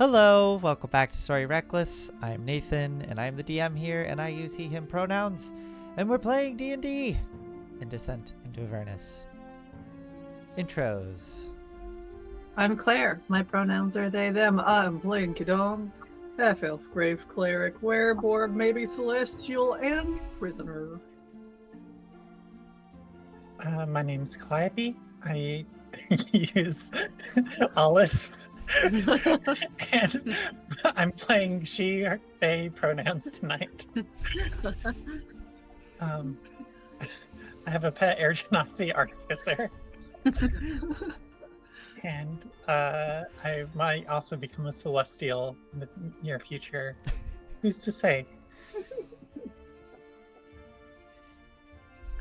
Hello, welcome back to Story Reckless. I'm Nathan, and I'm the DM here, and I use he/him pronouns. And we're playing D&D in Descent into Avernus. Intros. I'm Claire. My pronouns are they, them. I'm playing Kadam, half-elf, grave cleric, wereborn, maybe celestial, and prisoner. My name's Calliope. I use Olive. And I'm playing she, they pronouns tonight. I have a pet air genasi artificer. And I might also become a celestial in the near future. Who's to say?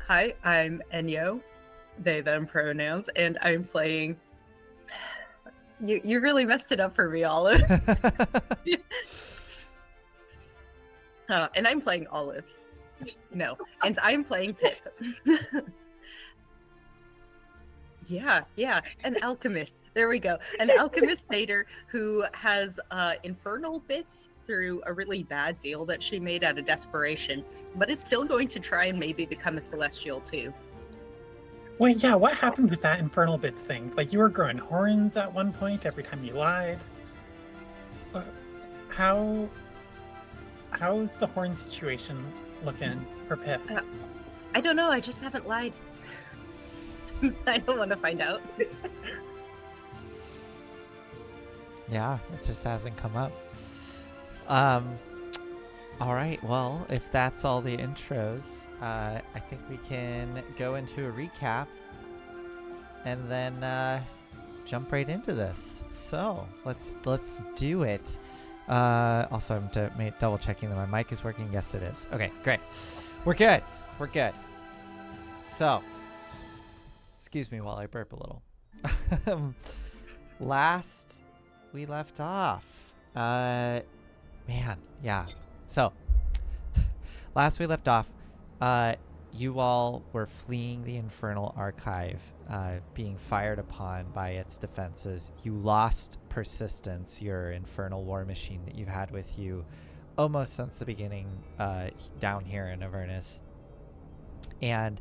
Hi, I'm Enyo, they, them pronouns, and I'm playing... You really messed it up for me, Olive. And I'm playing Olive. No, and I'm playing Pip. Yeah, an alchemist. There we go. An alchemist satyr who has infernal bits through a really bad deal that she made out of desperation, but is still going to try and maybe become a celestial too. Wait, yeah, what happened with that infernal bits thing? Like, you were growing horns at one point every time you lied. How's the horn situation looking for Pip? I don't know, I just haven't lied. I don't want to find out. Yeah, it just hasn't come up. All right, well, if that's all the intros, I think we can go into a recap and then jump right into this. So let's do it. Also, I'm double checking that my mic is working. Yes, it is. Okay, great. We're good. So, excuse me while I burp a little. Last we left off, So, last we left off, you all were fleeing the Infernal Archive, being fired upon by its defenses. You lost Persistence, your infernal war machine that you've had with you almost since the beginning down here in Avernus. And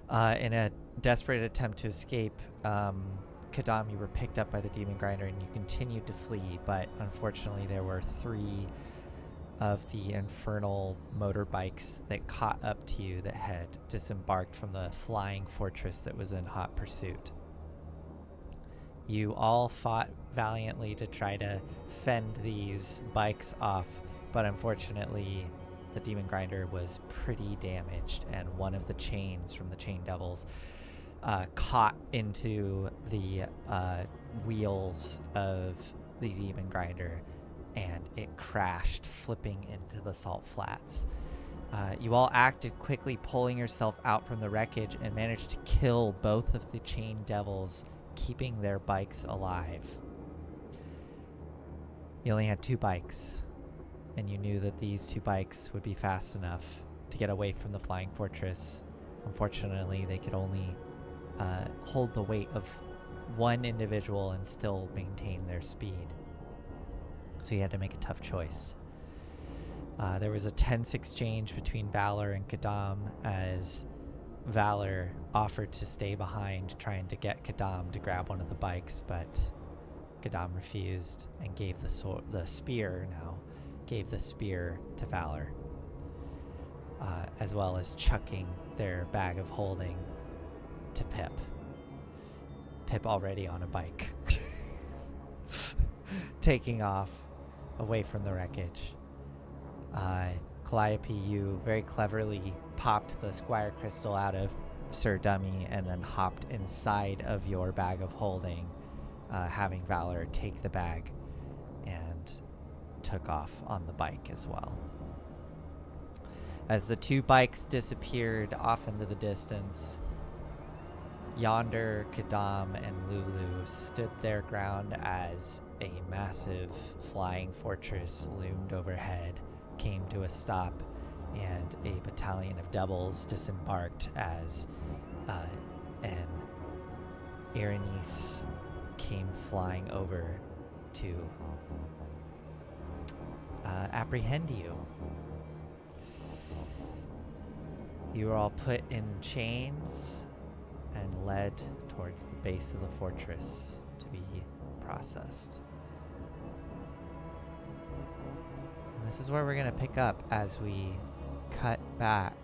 in a desperate attempt to escape, Kadam, you were picked up by the Demon Grinder and you continued to flee, but unfortunately there were 3 of the infernal motorbikes that caught up to you that had disembarked from the flying fortress that was in hot pursuit. You all fought valiantly to try to fend these bikes off, but unfortunately the Demon Grinder was pretty damaged, and one of the chains from the Chain Devils caught into the wheels of the Demon Grinder, and it crashed, flipping into the salt flats. You all acted quickly, pulling yourself out from the wreckage, and managed to kill both of the Chain Devils, keeping their bikes alive. You only had 2 bikes, and you knew that these 2 bikes would be fast enough to get away from the flying fortress. Unfortunately, they could only hold the weight of 1 individual and still maintain their speed. So you had to make a tough choice. There was a tense exchange between Valor and Kadam as Valor offered to stay behind trying to get Kadam to grab one of the bikes, but Kadam refused and gave the spear to Valor, as well as chucking their bag of holding to Pip. Pip already on a bike, taking off away from the wreckage. Calliope, you very cleverly popped the Squire Crystal out of Sir Dummy and then hopped inside of your bag of holding, having Valor take the bag, and took off on the bike as well. As the 2 bikes disappeared off into the distance, Yonder, Kadam, and Lulu stood their ground as a massive flying fortress loomed overhead, came to a stop, and a battalion of devils disembarked as an Erenice came flying over to apprehend you. You are all put in chains and led towards the base of the fortress to be processed. And this is where we're going to pick up as we cut back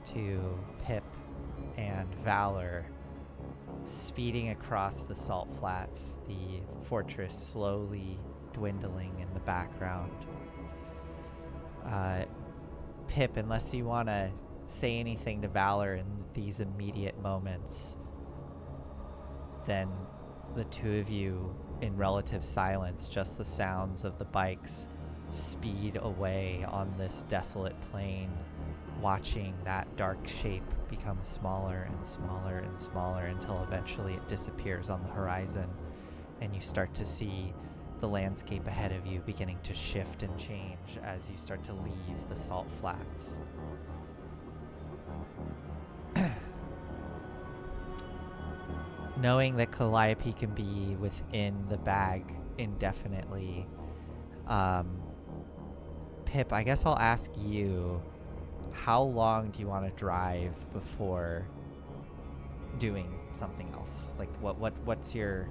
to Pip and Valor speeding across the salt flats, the fortress slowly dwindling in the background. Pip, unless you want to say anything to Valor in these immediate moments, then the two of you in relative silence, just the sounds of the bikes speed away on this desolate plain, watching that dark shape become smaller and smaller and smaller until eventually it disappears on the horizon, and you start to see the landscape ahead of you beginning to shift and change as you start to leave the salt flats. Knowing that Calliope can be within the bag indefinitely, Pip, I guess I'll ask you, how long do you want to drive before doing something else? Like, what's your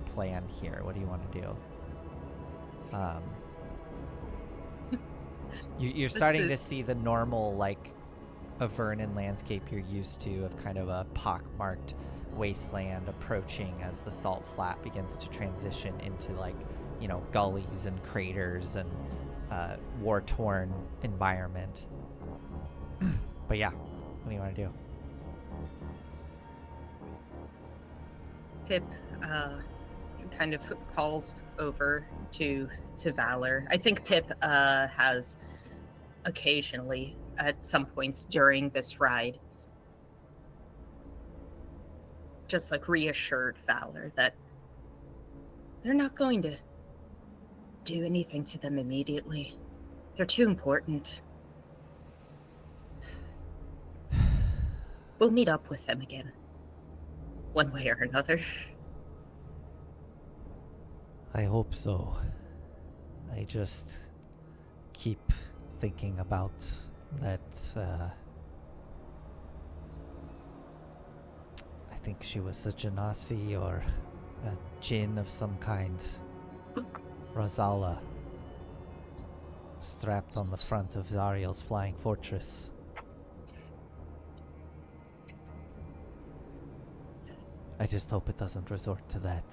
plan here? What do you want to do? You're starting to see the normal, like, Avernus landscape you're used to, of kind of a pockmarked wasteland approaching as the salt flat begins to transition into, like, you know, gullies and craters and war-torn environment. But yeah, what do you want to do? Pip kind of calls over to Valor. I think Pip has occasionally, at some points during this ride, just like reassured Valor that they're not going to do anything to them immediately. They're too important. We'll meet up with them again, one way or another. I hope so. I just keep thinking about that, I think she was a Genasi or a Jinn of some kind. Rosala, strapped on the front of Zariel's flying fortress. I just hope it doesn't resort to that.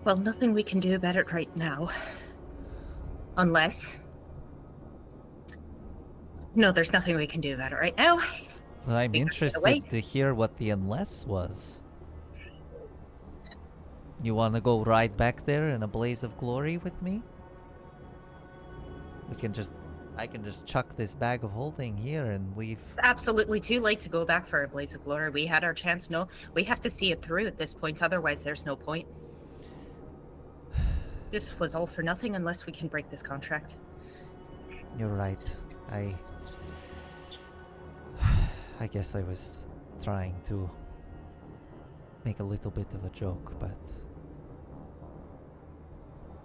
Well, nothing we can do about it right now. Unless... No, there's nothing we can do about it right now. Well, I'm Take it interested away. to hear what the unless was. You want to go ride back there in a blaze of glory with me? I can just chuck this bag of holding here and leave. It's absolutely too late to go back for a blaze of glory. We had our chance. No, we have to see it through at this point. Otherwise, there's no point. This was all for nothing unless we can break this contract. You're right. I guess I was trying to make a little bit of a joke, but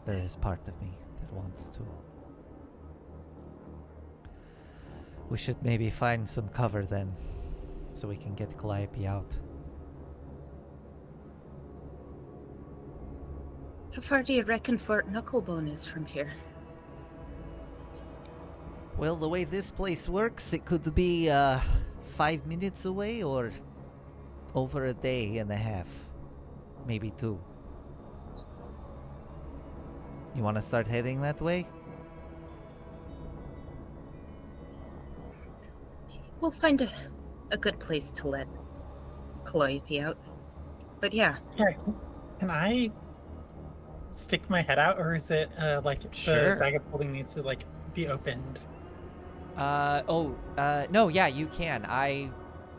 there is part of me that wants to. We should maybe find some cover then, so we can get Calliope out. How far do you reckon Fort Knucklebone is from here? Well, the way this place works, it could be 5 minutes away or over a day and a half. Maybe 2. You want to start heading that way? We'll find a good place to let Calliope out. But yeah. Here, can I stick my head out, or is it like Sure. the bag of holding needs to like be opened? No, yeah, you can. I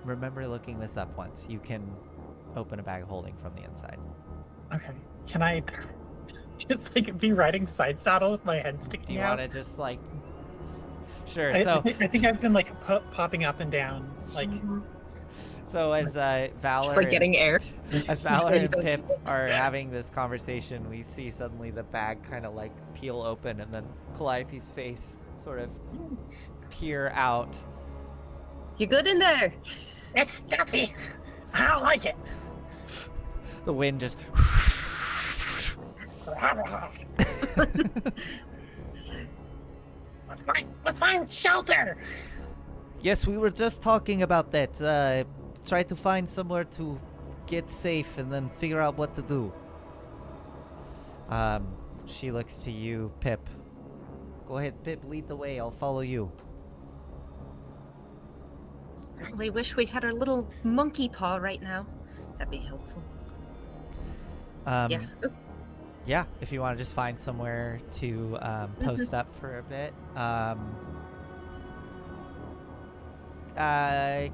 remember looking this up once. You can open a bag of holding from the inside. Okay. Can I just like be riding side saddle with my head sticking Do you out? want to just like... Sure, I so... think I've been like popping up and down, like So as Valor Just like and- getting air. As Valor and Pip are having this conversation, we see suddenly the bag kind of like peel open, and then Calliope's face sort of peer out. You good in there? It's stuffy. I don't like it. The wind just. Let's find shelter. Yes, we were just talking about that. Try to find somewhere to get safe and then figure out what to do. She looks to you, Pip. Go ahead, Pip, lead the way. I'll follow you. Certainly wish we had our little monkey paw right now. That'd be helpful. Yeah. Oop. Yeah, if you want to just find somewhere to post up for a bit.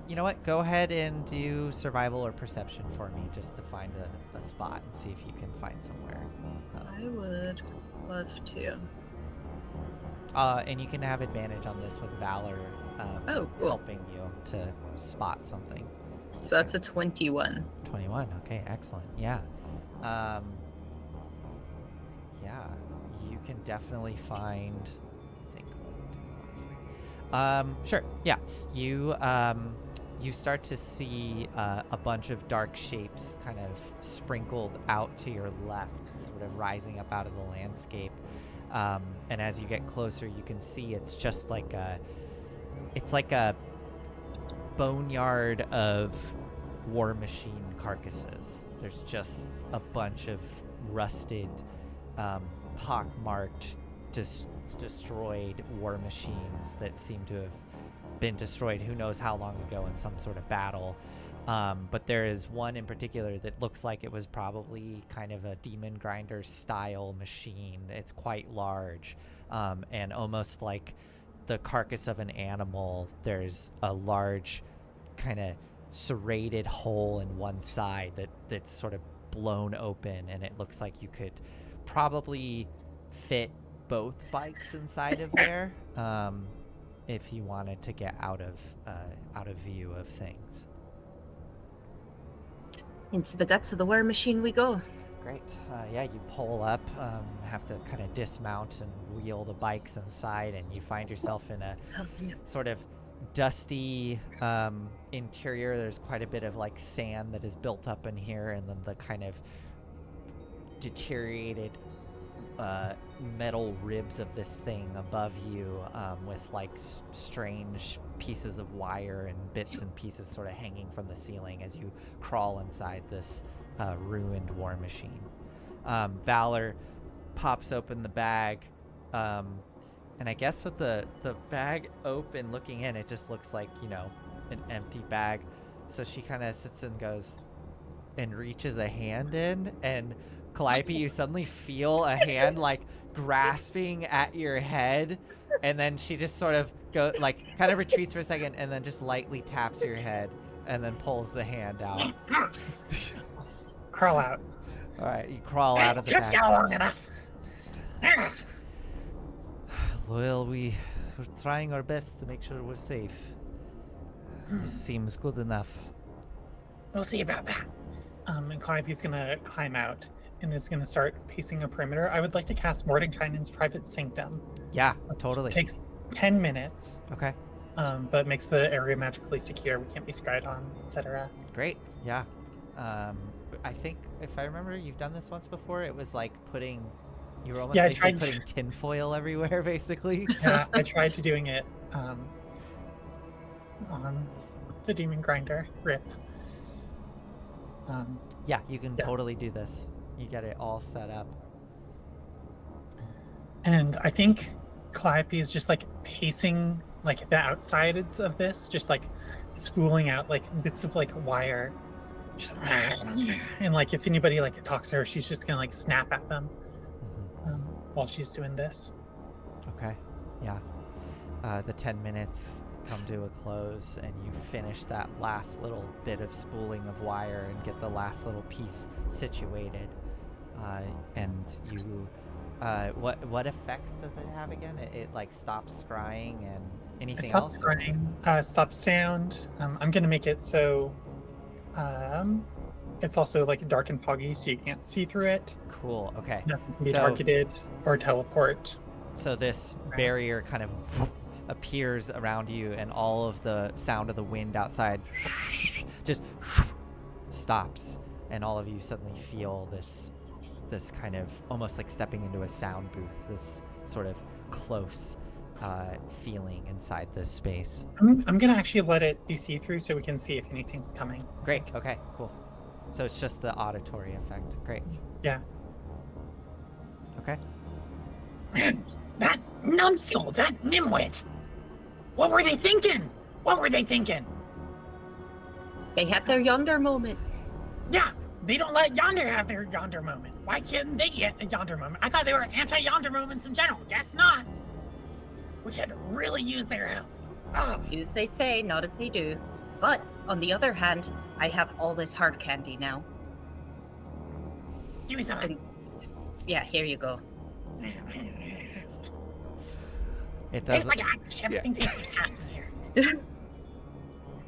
You know what? Go ahead and do survival or perception for me, just to find a spot and see if you can find somewhere. I would love to. And you can have advantage on this with Valor Oh, cool. helping you to spot something. So that's a 21. 21. Okay, excellent. Yeah. Yeah, you can definitely find. Sure. Yeah. You start to see a bunch of dark shapes kind of sprinkled out to your left, sort of rising up out of the landscape. And as you get closer, you can see it's just like a boneyard of war machine carcasses. There's just a bunch of rusted, pockmarked, destroyed war machines that seem to have been destroyed who knows how long ago in some sort of battle. But there is one in particular that looks like it was probably kind of a demon grinder style machine. It's quite large, and almost like the carcass of an animal. There's a large kind of serrated hole in one side that's sort of blown open, and it looks like you could probably fit both bikes inside of there, if you wanted to get out of view of things. Into the guts of the war machine we go. Great. Yeah, you pull up, have to kind of dismount and wheel the bikes inside, and you find yourself in a sort of dusty interior. There's quite a bit of like sand that is built up in here, and then the kind of deteriorated metal ribs of this thing above you, with like strange pieces of wire and bits and pieces sort of hanging from the ceiling as you crawl inside this ruined war machine. Valor pops open the bag, and I guess with the bag open looking in, it just looks like, you know, an empty bag. So she kind of sits and goes and reaches a hand in, and Calliope, you suddenly feel a hand like grasping at your head, and then she just sort of kind of retreats for a second, and then just lightly taps your head, and then pulls the hand out. Crawl out. All right, you crawl out of the Took bag. you long enough. Well, we're trying our best to make sure we're safe. Seems good enough. We'll see about that. And Calliope's gonna climb out and is gonna start pacing a perimeter. I would like to cast Mordenkainen's Private Sanctum. Yeah, totally. It takes 10 minutes, Okay, but makes the area magically secure. We can't be spied on, etc. great. Yeah. I think if I remember, you've done this once before. It was like you were almost Yeah, I basically tried- putting tinfoil everywhere, basically. Yeah, I tried to doing it on the Demon Grinder. Rip. Yeah, you can Yeah. totally do this. You get it all set up. And I think Calliope is just like pacing like the outsides of this, just like spooling out like bits of like wire. Just, and like if anybody like talks to her, she's just gonna like snap at them while she's doing this. Okay. Yeah. The 10 minutes come to a close, and you finish that last little bit of spooling of wire and get the last little piece situated. And you, what effects does it have again? It like stops scrying and It anything stops else? running, stops sound. I'm gonna make it so It's also like dark and foggy, so you can't see through it. Cool. Okay. Nothing can be So- targeted or teleport. So this barrier kind of appears around you, and all of the sound of the wind outside just stops, and all of you suddenly feel this kind of almost like stepping into a sound booth. This sort of close feeling inside this space. I'm gonna actually let it be see-through so we can see if anything's coming. Great. Okay. Cool. So it's just the auditory effect. Great. Yeah. Okay. That numbskull, that nimwit. What were they thinking? What were they thinking? They had their yonder moment. Yeah, they don't let Yonder have their Yonder moment. Why can't they get a Yonder moment? I thought they were anti-Yonder moments in general. Guess not. We could really use their help. Oh, Do as they say, not as they do. But, on the other hand, I have all this hard candy now. give me some. And yeah, here you go. It Tastes doesn't. like Irish. Everything tastes like cat in here.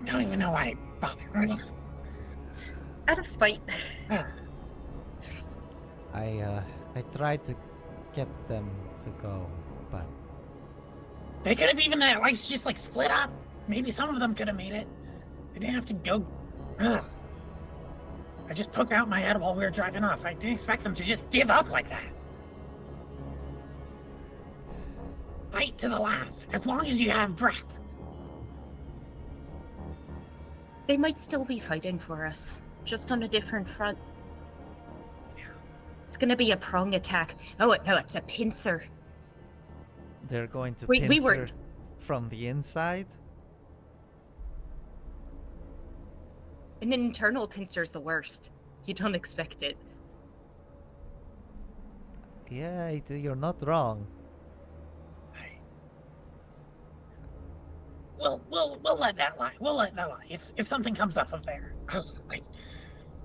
I don't even know why I bothered. Out of spite. I tried to get them to go, but They could have even like just like split up. Maybe some of them could have made it. They didn't have to go. Ugh. I just poked out my head while we were driving off. I didn't expect them to just give up like that. Fight to the last, as long as you have breath. They might still be fighting for us, just on a different front. It's gonna be a prong attack. Oh, no, it's a pincer. they're going to Wait, we were- pincer from the inside. An internal pincer's the worst. You don't expect it. Yeah, you're not wrong. We'll let that lie. We'll let that lie. If something comes up of there,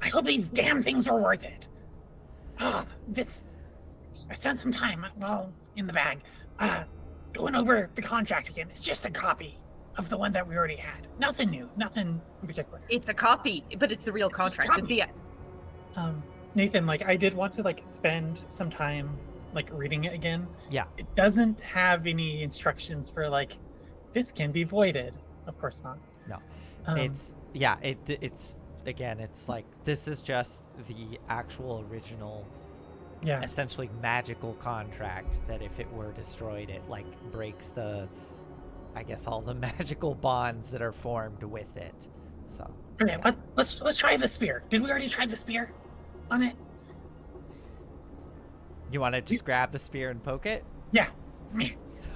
I hope these damn things are worth it. I spent some time in the bag, going over the contract again. It's just a copy of the one that we already had. Nothing new. Nothing in particular. It's a copy, but it's the real contract. It's the Nathan, like I did want to like spend some time like reading it again. Yeah. It doesn't have any instructions for like this can be voided. Of course not. No. Um, It's again, it's like this is just the actual original, yeah. essentially magical contract that if it were destroyed, it like breaks I guess all the magical bonds that are formed with it. So Okay, let's try the spear. Did we already try the spear on it? you want to just grab the spear and poke it? Yeah.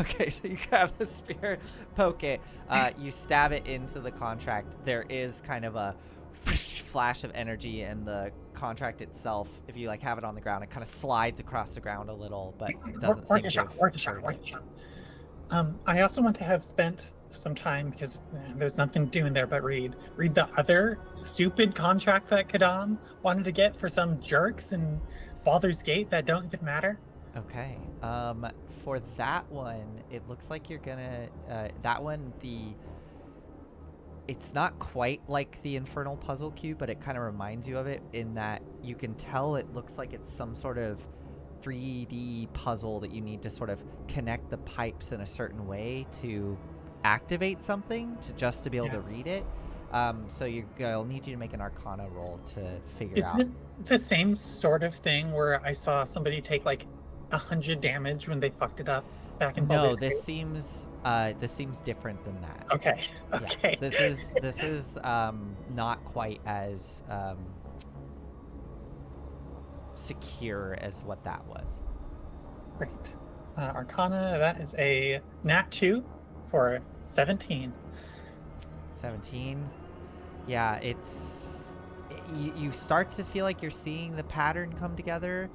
Okay, so you grab the spear, poke it, you stab it into the contract. There is kind of a flash of energy, and the contract itself, if you like have it on the ground, it kind of slides across the ground a little, but it doesn't seem Worth a to shot. have Worth a shot. hurt Worth it. a shot. I also want to have spent some time because there's nothing to do in there but read the other stupid contract that Kadam wanted to get for some jerks in Baldur's Gate that don't even matter. Okay. For that one, it looks like you're gonna that one it's not quite like the Infernal Puzzle Cube, but it kind of reminds you of it in that you can tell it looks like it's some sort of 3D puzzle that you need to sort of connect the pipes in a certain way to activate something to be able to read it. So I'll need you to make an Arcana roll to figure Is out. this the same sort of thing where I saw somebody take like 100 damage when they fucked it up back in No, Baldur's this seems different than that. Gate? Okay. Yeah, Okay. this is not quite as secure as what that was. Great. Arcana, that is a nat 2 for 17. 17. Yeah, you start to feel like you're seeing the pattern come together.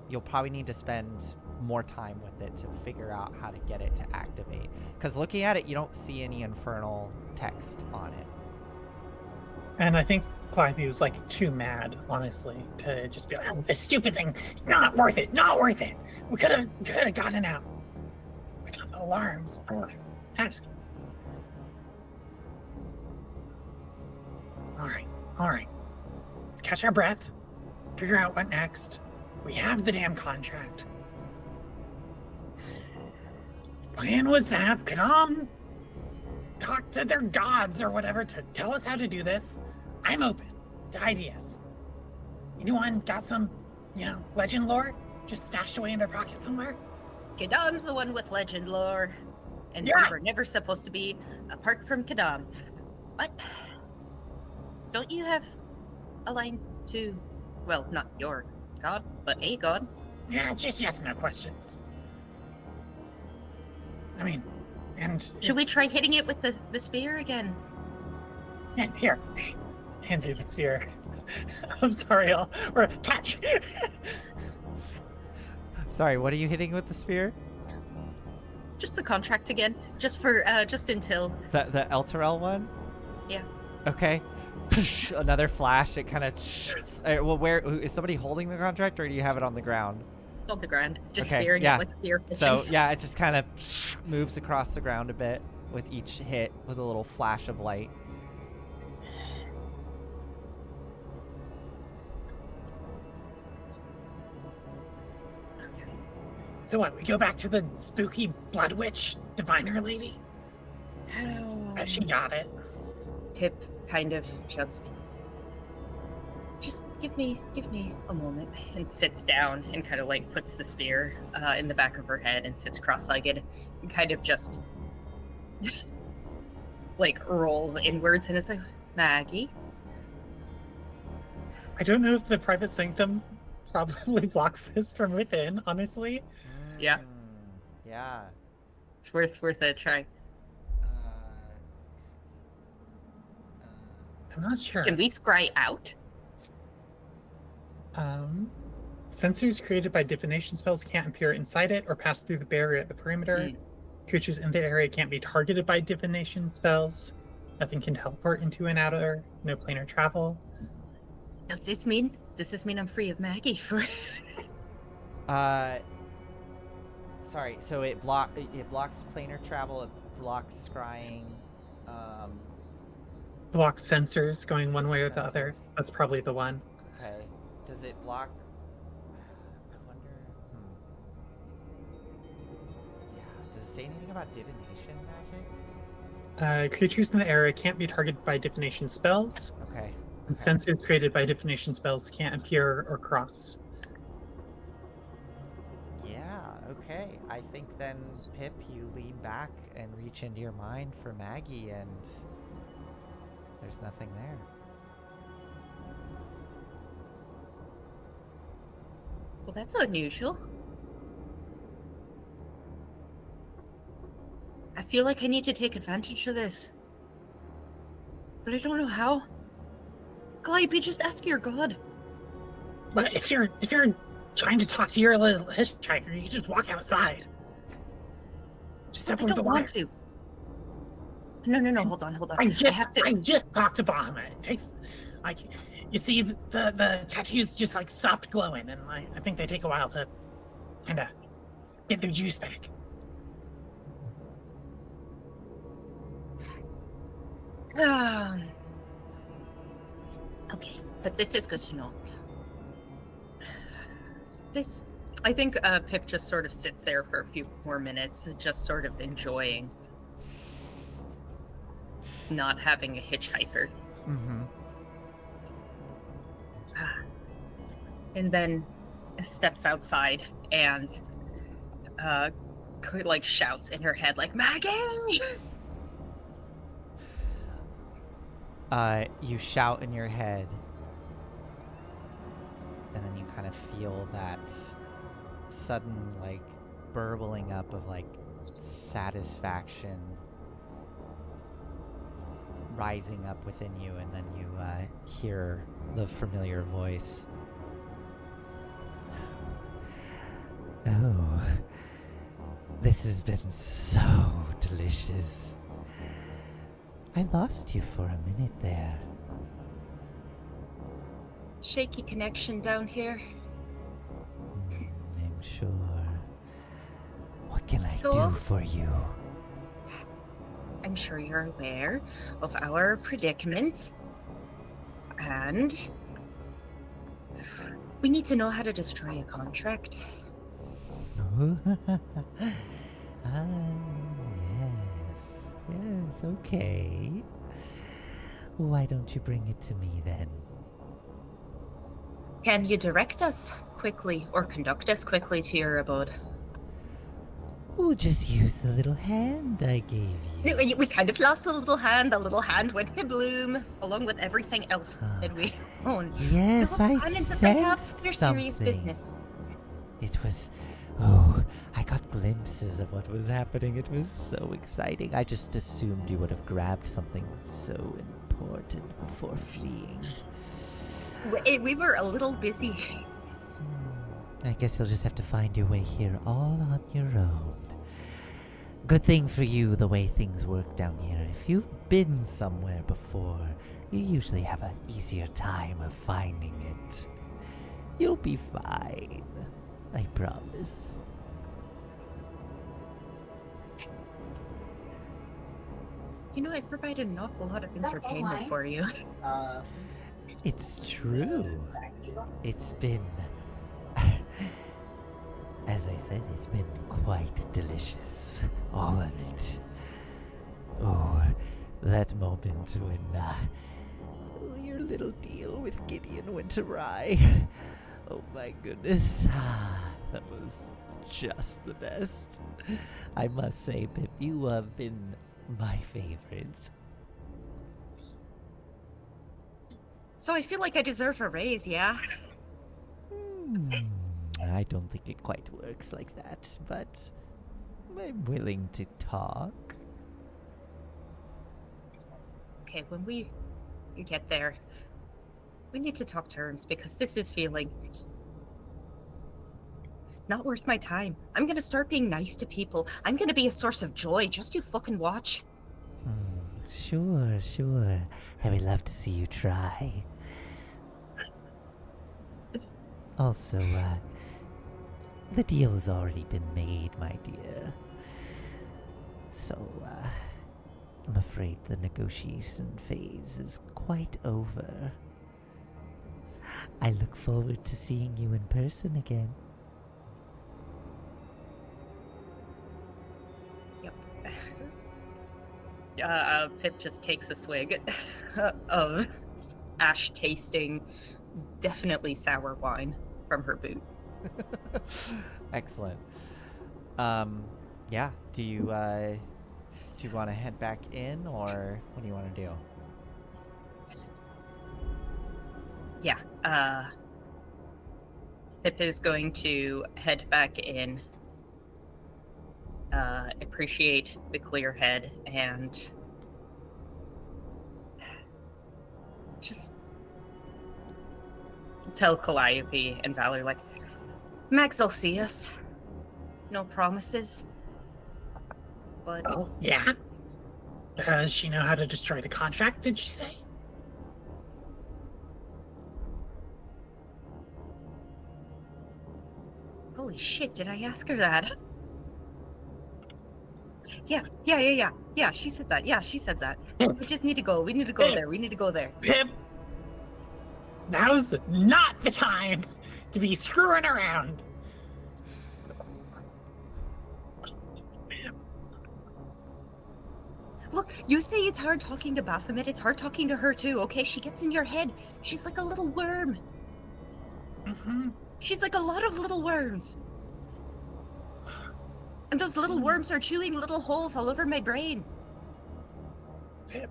You'll probably need to spend more time with it to figure out how to get it to activate. Because looking at it, you don't see any infernal text on it. And I think Clythe was like too mad, honestly, to just be like, Oh, this stupid thing. Not worth it. Not worth it. We could have gotten out. We got alarms. That's... All right. All right. Let's catch our breath. Figure out what next. We have the damn contract. Plan was to have Kadam talk to their gods or whatever to tell us how to do this. I'm open to ideas. Anyone got some, legend lore just stashed away in their pocket somewhere? Kadam's the one with legend lore. And Yeah. we were never supposed to be apart from Kadam. But don't you have a line to, well, not your god, but a god? Yeah, just yes, no questions. I mean, and Should we try hitting it with the spear again? and here, hand you the spear. I'm sorry, or touch. Sorry, what are you hitting with the spear? Just the contract again, just for just until. The Elturel one? Yeah. Okay. Another flash. It kind of. Well, where is somebody holding the contract, or do you have it on the ground? On the ground, just Okay, spearing yeah. it like spear fishing. So yeah, it just kind of moves across the ground a bit with each hit, with a little flash of light. So what? We go back to the spooky blood witch diviner lady. She got it. Pip kind of just give me a moment, and sits down and kind of like puts the spear in the back of her head and sits cross-legged and kind of just like rolls inwards and is like, Maggie. I don't know if the private sanctum probably blocks this from within, honestly. Yeah. Yeah. It's worth a try. I'm not sure. Can we scry out? Sensors created by divination spells can't appear inside it or pass through the barrier at the perimeter. Creatures in the area can't be targeted by divination spells. Nothing can teleport into and out of there. No planar travel. Does this mean I'm free of Maggie for? Sorry. So it blocks planar travel. It blocks scrying. Blocks sensors going one way or the other. Sensors. That's probably the one. Okay. Does it block? I wonder. Yeah. Does it say anything about divination magic? Creatures in the area can't be targeted by divination spells. Okay. And sensors created by divination spells can't appear or cross. Yeah, okay. I think then, Pip, you lean back and reach into your mind for Maggie, and there's nothing there. Well, that's unusual. I feel like I need to take advantage of this, but I don't know how. Calliope, just ask your god. But if you're trying to talk to your little hitchhiker, you can just walk outside. Just I separate the don't water. want to. No, hold on. I have to. just talked to Bahamut. It takes, like, you see the tattoos just like soft glowing, and I think they take a while to kind of get their juice back. Okay, but this is good to know. I think Pip just sort of sits there for a few more minutes, just sort of enjoying not having a hitchhiker. Mm-hmm. And then steps outside and like shouts in her head like, Maggie! You shout in your head, and then you kind of feel that sudden, like, burbling up of, like, satisfaction rising up within you, and then you hear the familiar voice. Oh, this has been so delicious. I lost you for a minute there. Shaky connection down here. I'm sure. What can I So? do for you? I'm sure you're aware of our predicament. hand, we need to know how to destroy a contract. Ah, yes. Yes, okay. Why don't you bring it to me then? Can you direct us quickly or conduct us quickly to your abode? Oh, just use the little hand I gave you. We kind of lost the little hand. The little hand went kabloom, along with everything else that we own. Yes, Those I cannons that they have, sensed they're serious something. business. It was... Oh, I got glimpses of what was happening. It was so exciting. I just assumed you would have grabbed something so important before fleeing. We were a little busy. I guess you'll just have to find your way here all on your own. Good thing for you, the way things work down here. If you've been somewhere before, you usually have an easier time of finding it. You'll be fine. I promise. You know, I provided an awful lot of entertainment for you. It's true. It's been... As I said, it's been quite delicious. All of it. Oh, that moment when your little deal with Gideon went awry. Oh my goodness. That was just the best. I must say, Pip, you have been my favorite. So I feel like I deserve a raise, yeah? I don't think it quite works like that, but I'm willing to talk. Okay, when we get there, we need to talk terms because this is feeling not worth my time. I'm gonna start being nice to people. I'm gonna be a source of joy. Just you fucking watch. Sure. I would love to see you try. Also, the deal has already been made, my dear. So, I'm afraid the negotiation phase is quite over. I look forward to seeing you in person again. Yep. Pip just takes a swig of ash-tasting, definitely sour wine from her boot. Excellent. Yeah. Do you want to head back in, or what do you want to do? Yeah. Pip is going to head back in. Appreciate the clear head and just tell Calliope and Valor, like, Max will see us. No promises. But Oh, yeah? Does she know how to destroy the contract, did she say? holy shit, did I ask her that? Yeah, she said that. Yeah, she said that. We just need to go. We need to go there. We need to go there. Pip! Now's not the time to be screwing around. Look, you say it's hard talking to Baphomet. It's hard talking to her too, okay? She gets in your head. She's like a little worm. Mm-hmm. She's like a lot of little worms. And those little worms are chewing little holes all over my brain. Pip.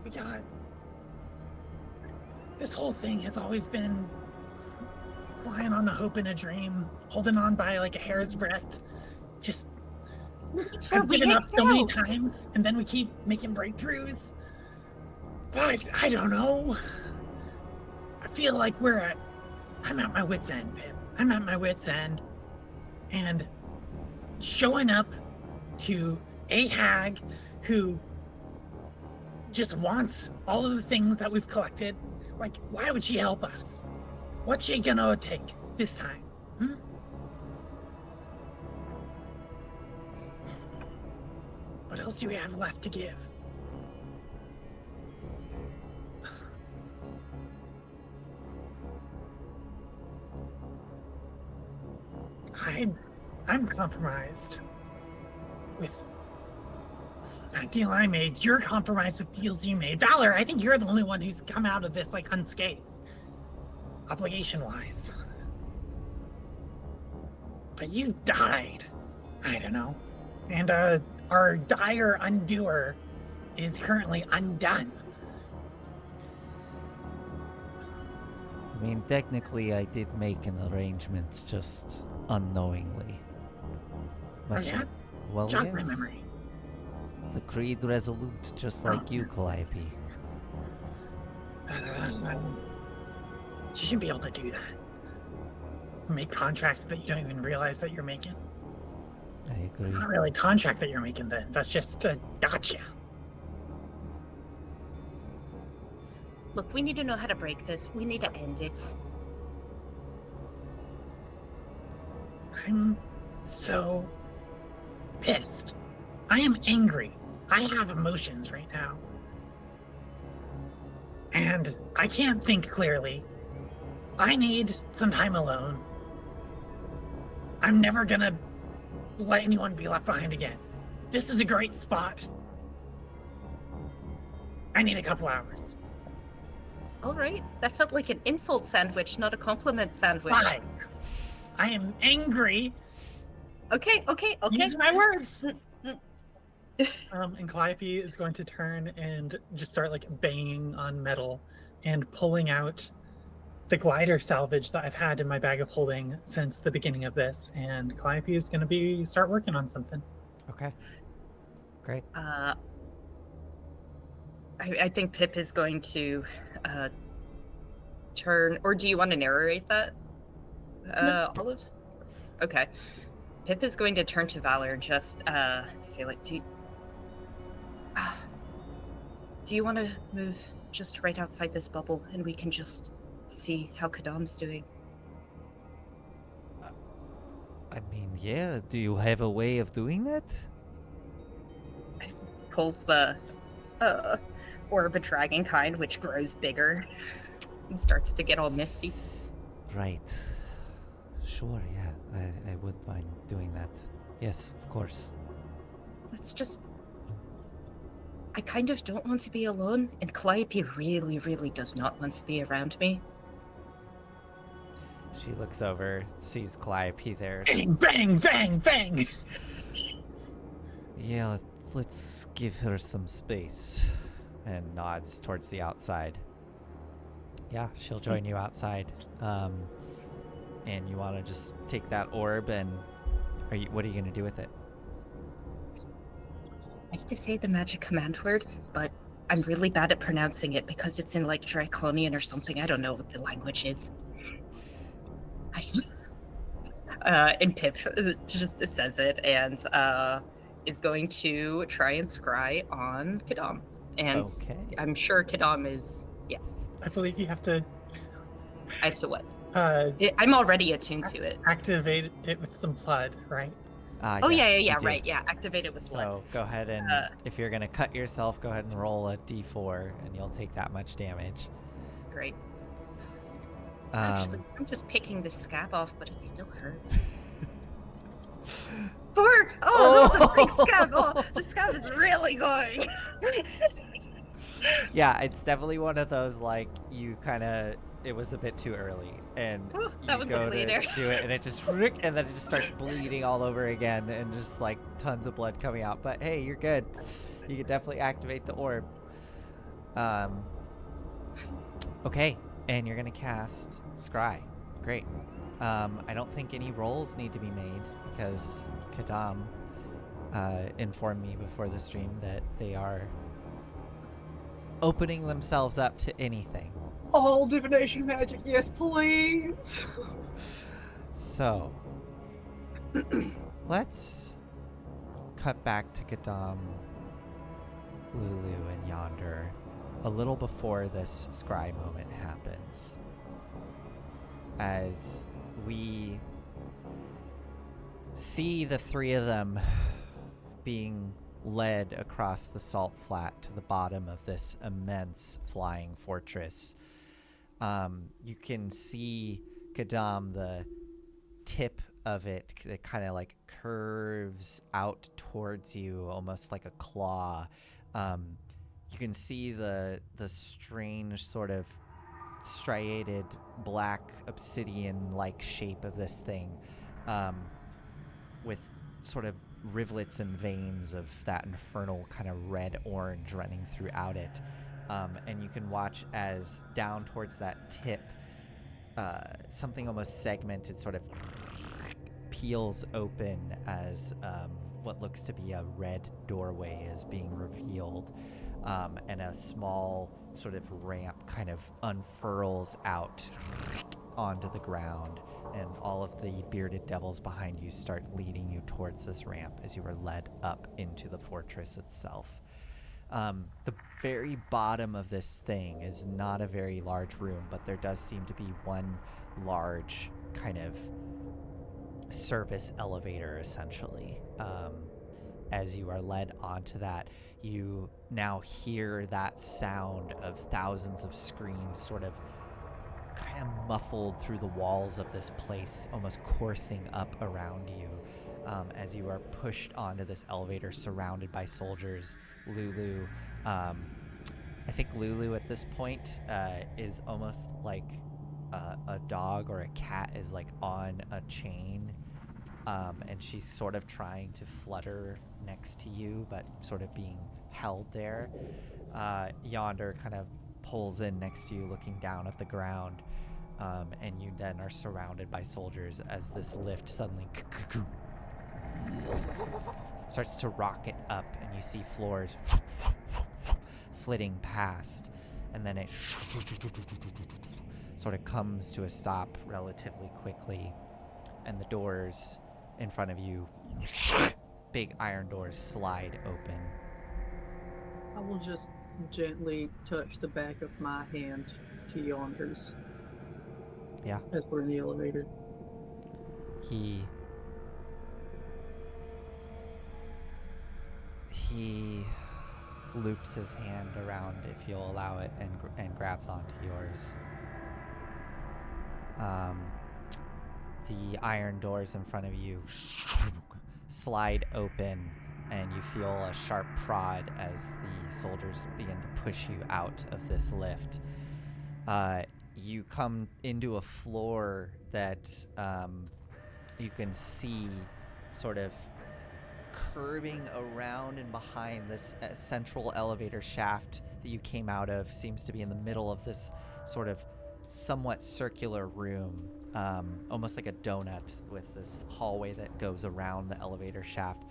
We got... This whole thing has always been flying on a hope and a dream, holding on by like a hair's breadth. Just... I've given up so many times, and then we keep making breakthroughs. But I don't know. I feel like I'm at my wit's end, Pip. I'm at my wit's end. And showing up to a hag who just wants all of the things that we've collected, like, why would she help us? What's she gonna take this time? What else do we have left to give? I'm compromised with that deal I made. You're compromised with deals you made. Valor, I think you're the only one who's come out of this like unscathed, obligation-wise. But you died. I don't know. And our dire undoer is currently undone. I mean, technically, I did make an arrangement, just unknowingly. Oh, yeah? Well, Jog my yes. memory. The Creed Resolute, just like you, Calliope. You should be able to do that. Make contracts that you don't even realize that you're making. I agree. It's not really a contract that you're making then. That's just a gotcha. Look, we need to know how to break this. We need to end it. I'm so pissed. I am angry. I have emotions right now. And I can't think clearly. I need some time alone. I'm never gonna let anyone be left behind again. This is a great spot. I need a couple hours. All right. That felt like an insult sandwich, not a compliment sandwich. Why? I am angry. Okay. Use my words. And Calliope is going to turn and just start like banging on metal and pulling out the glider salvage that I've had in my bag of holding since the beginning of this. And Calliope is going to start working on something. Okay. Great. I think Pip is going to turn, or do you want to narrate that, Olive? Okay. Pip is going to turn to Valor and just say, like, do you want to move just right outside this bubble and we can just see how Kadam's doing? I mean, yeah. Do you have a way of doing that? Pulls the orb of dragon kind, which grows bigger and starts to get all misty. Right. Sure, yeah. I would mind doing that. Yes, of course. Let's just... I kind of don't want to be alone, and Calliope really, really does not want to be around me. She looks over, sees Calliope there. Bang, bang, bang, bang. Yeah, let's give her some space. And nods towards the outside. Yeah, she'll join you outside. And you want to just take that orb and what are you going to do with it? I have to say the magic command word, but I'm really bad at pronouncing it because it's in like Draconian or something. I don't know what the language is. And Pip just says it and is going to try and scry on Kadam. And Okay. I'm sure Kadam is, yeah. I believe you have to I have to what? uh, I'm already attuned to it. activate it with some blood, right? Oh, Yes, yeah, you do. right, yeah. Activate it with blood. So go ahead and, if you're going to cut yourself, go ahead and roll a d4 and you'll take that much damage. Great. Actually, I'm just picking the scab off, but it still hurts. 4! Oh, that was a big scab! Oh, the scab is really going! Yeah, it's definitely one of those, like, you kind of, it was a bit too early, and Ooh, that you one's go a bleeder. to do it, and it just, and then it just starts bleeding all over again, and just, like, tons of blood coming out. But, hey, you're good. You can definitely activate the orb. Okay, and you're going to cast Scry. Great. I don't think any rolls need to be made, because Kadam informed me before the stream that they are opening themselves up to anything. All divination magic, yes, please. So, let's cut back to Kadam, Lulu, and Yonder a little before this scry moment happens. As we see the three of them being led across the salt flat to the bottom of this immense flying fortress. You can see Kadam, the tip of it that kind of like curves out towards you, almost like a claw. You can see the strange sort of striated black obsidian-like shape of this thing, with sort of rivulets and veins of that infernal kind of red-orange running throughout it. And you can watch as down towards that tip, something almost segmented sort of peels open as what looks to be a red doorway is being revealed, and a small sort of ramp kind of unfurls out onto the ground, and all of the bearded devils behind you start leading you towards this ramp as you are led up into the fortress itself. The very bottom of this thing is not a very large room, but there does seem to be one large kind of service elevator, essentially. As you are led onto that, you now hear that sound of thousands of screams sort of kind of muffled through the walls of this place, almost coursing up around you, as you are pushed onto this elevator surrounded by soldiers. Lulu, I think Lulu at this point is almost like a dog or a cat is like on a chain, and she's sort of trying to flutter next to you, but sort of being held there. Yonder kind of pulls in next to you, looking down at the ground, and you then are surrounded by soldiers as this lift suddenly starts to rocket up, and you see floors flitting past, and then it sort of comes to a stop relatively quickly, and the doors in front of you, big iron doors, slide open. I will just gently touch the back of my hand to Yonder's. Yeah. As we're in the elevator. He loops his hand around, if you'll allow it, and grabs onto yours. The iron doors in front of you slide open, and you feel a sharp prod as the soldiers begin to push you out of this lift. You come into a floor that you can see sort of curving around and behind this central elevator shaft that you came out of. Seems to be in the middle of this sort of somewhat circular room, almost like a donut, with this hallway that goes around the elevator shaft,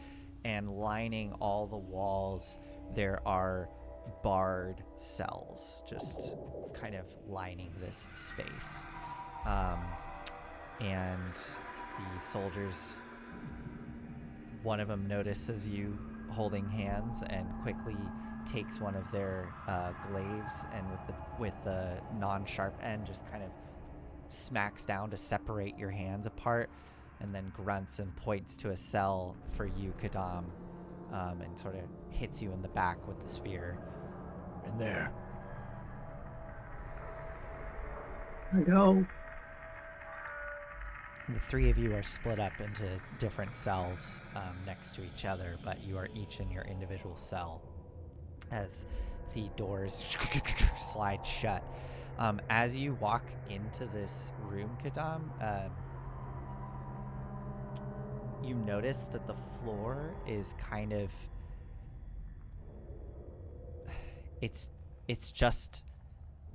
and lining all the walls there are barred cells just kind of lining this space. And the soldiers, one of them notices you holding hands and quickly takes one of their glaives, and with the non-sharp end just kind of smacks down to separate your hands apart, and then grunts and points to a cell for you, Kadam, and sort of hits you in the back with the spear. In there. I go. The three of you are split up into different cells next to each other, but you are each in your individual cell as the doors slide shut. As you walk into this room, Kadam, you notice that the floor is kind of... It's just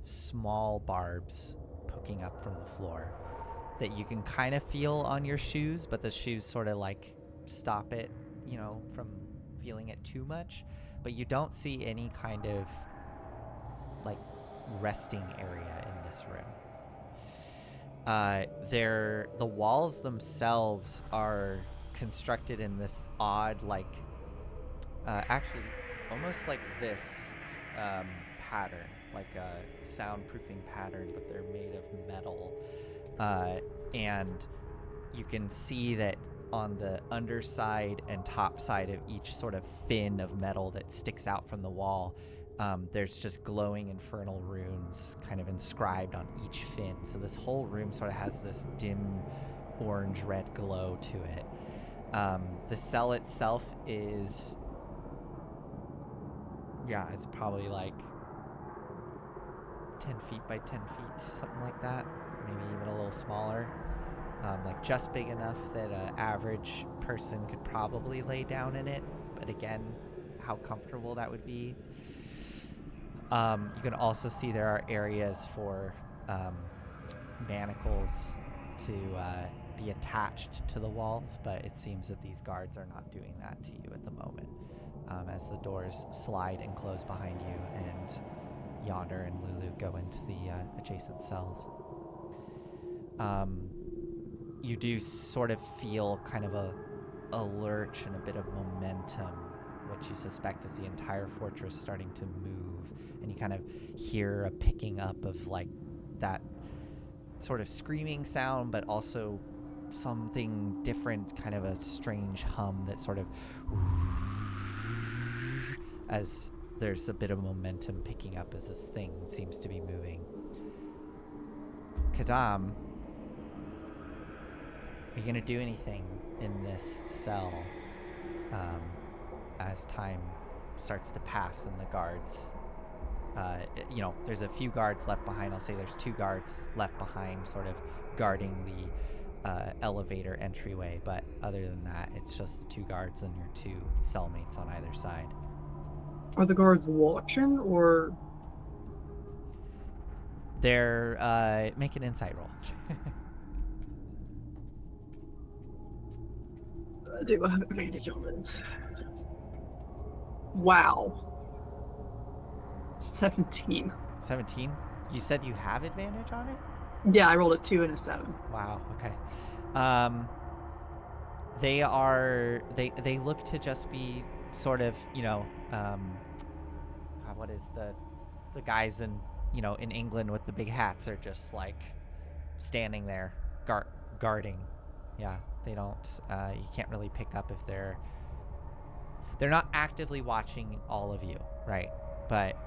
small barbs poking up from the floor that you can kind of feel on your shoes, but the shoes sort of like stop it, from feeling it too much. But you don't see any kind of like resting area in this room. The walls themselves are constructed in this odd, like, actually almost like this pattern, like a soundproofing pattern, but they're made of metal. And you can see that on the underside and top side of each sort of fin of metal that sticks out from the wall, there's just glowing infernal runes kind of inscribed on each fin. So this whole room sort of has this dim orange-red glow to it. The cell itself is, it's probably like 10 feet by 10 feet, something like that. Maybe even a little smaller. Like just big enough that an average person could probably lay down in it. But again, how comfortable that would be. You can also see there are areas for manacles to be attached to the walls, but it seems that these guards are not doing that to you at the moment, as the doors slide and close behind you, and Yonder and Lulu go into the adjacent cells. You do sort of feel kind of a lurch and a bit of momentum, which you suspect is the entire fortress starting to move, and you kind of hear a picking up of like that sort of screaming sound, but also something different, kind of a strange hum that sort of, as there's a bit of momentum picking up as this thing seems to be moving. Kadam, are you gonna do anything in this cell as time starts to pass and the guards, there's a few guards left behind. I'll say there's 2 guards left behind sort of guarding the elevator entryway, but other than that, it's just the 2 guards and your 2 cellmates on either side. Are the guards watching, or they're make an insight roll? do I have advantage on this? Wow. 17. 17? You said you have advantage on it? Yeah, I rolled a 2 and a 7. Wow, okay. They look to just be sort of, what is the guys in England with the big hats are just like standing there guarding. Yeah, they don't, you can't really pick up if they're not actively watching all of you, right? But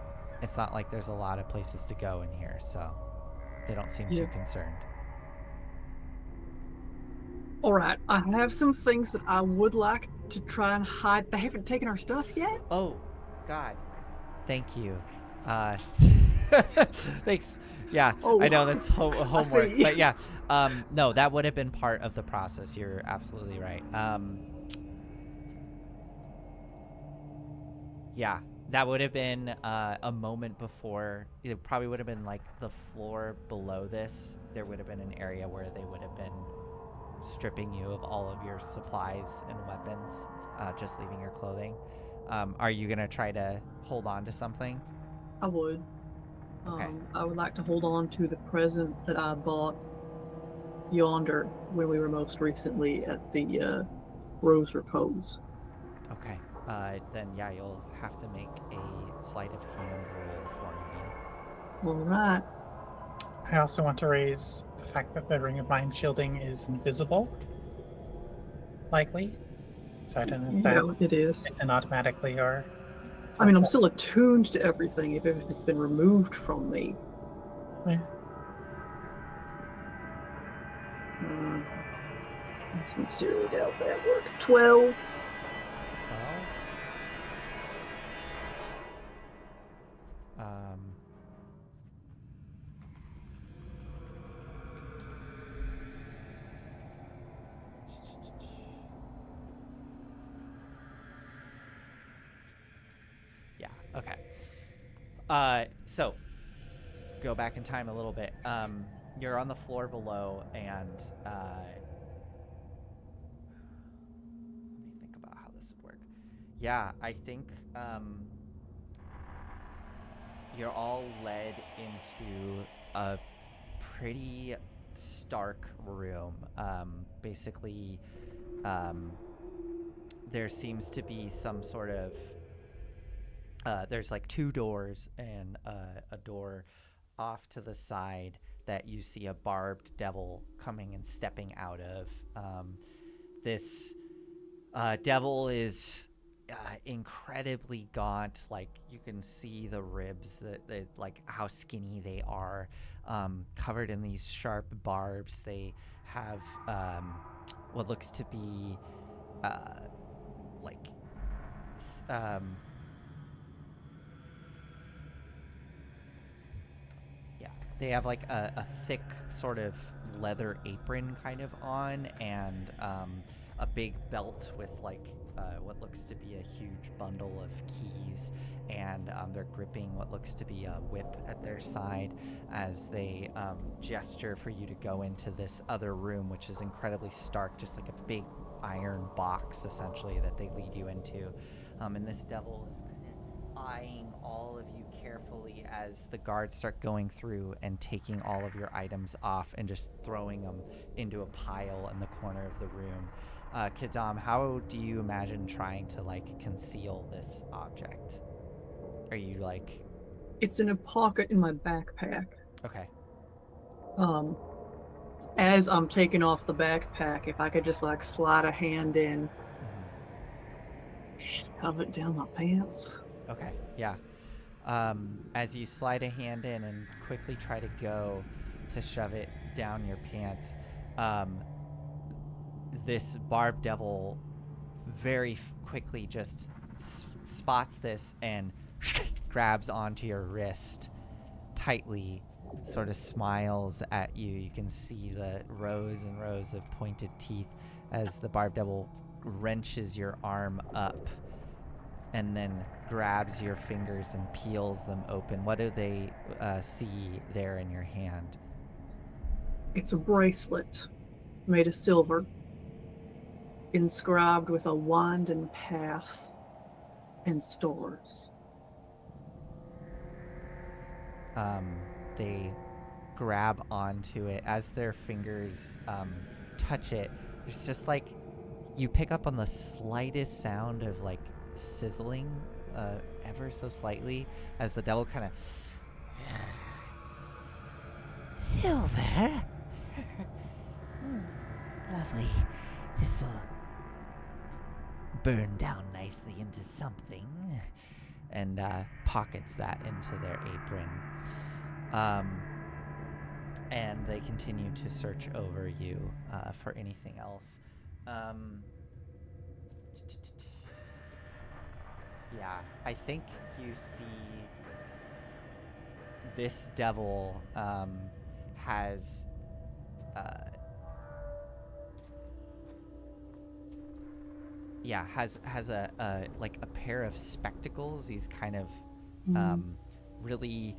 it's not like there's a lot of places to go in here, so they don't seem too concerned. All right, I have some things that I would like to try and hide. They haven't taken our stuff yet? Oh, God. Thank you. Thanks. Yeah, Oh, I know that's homework, see. but yeah. No, that would have been part of the process. You're absolutely right. Yeah, that would have been a moment before. It probably would have been like the floor below this. There would have been an area where they would have been stripping you of all of your supplies and weapons, just leaving your clothing. Are you going to try to hold on to something? I would. Okay. I would like to hold on to the present that I bought Yonder when we were most recently at the Rose Repose. Okay. Then, yeah, you'll have to make a sleight of hand roll for me. All right. I also want to raise the fact that the Ring of Mind shielding is invisible. Likely. So I don't know if that it is. it's an automatically or... I mean, I'm still attuned to everything, even if it's been removed from me. Yeah. I sincerely doubt that works. 12. 12. Yeah, okay. So go back in time a little bit. You're on the floor below, and let me think about how this would work. Yeah, I think you're all led into a pretty stark room. Basically, there seems to be some sort of there's like 2 doors and a door off to the side that you see a barbed devil coming and stepping out of. This devil is incredibly gaunt. Like, you can see the ribs, that like how skinny they are. covered in these sharp barbs. They have what looks to be like they have like a thick sort of leather apron kind of on, and a big belt with like what looks to be a huge bundle of keys, and they're gripping what looks to be a whip at their side as they gesture for you to go into this other room, which is incredibly stark, just like a big iron box essentially that they lead you into. And this devil is kind of eyeing all of you carefully as the guards start going through and taking all of your items off and just throwing them into a pile in the corner of the room. Kadam, how do you imagine trying to like conceal this object? Are you like... It's in a pocket in my backpack. Okay. As I'm taking off the backpack, if I could just like slide a hand in, shove it down my pants. Okay, yeah. As you slide a hand in and quickly try to go to shove it down your pants, this barbed devil very quickly just spots this and grabs onto your wrist tightly, sort of smiles at you. You can see the rows and rows of pointed teeth as the barbed devil wrenches your arm up and then grabs your fingers and peels them open. What do they see there in your hand? It's a bracelet made of silver, inscribed with a winding path and stars. They grab onto it. As their fingers touch it, there's just like, you pick up on the slightest sound of like sizzling ever so slightly as the devil kind of... Silver? Lovely. This will burn down nicely into something. and pockets that into their apron. And they continue to search over you for anything else. Yeah, I think you see this devil has a like a pair of spectacles, these kind of really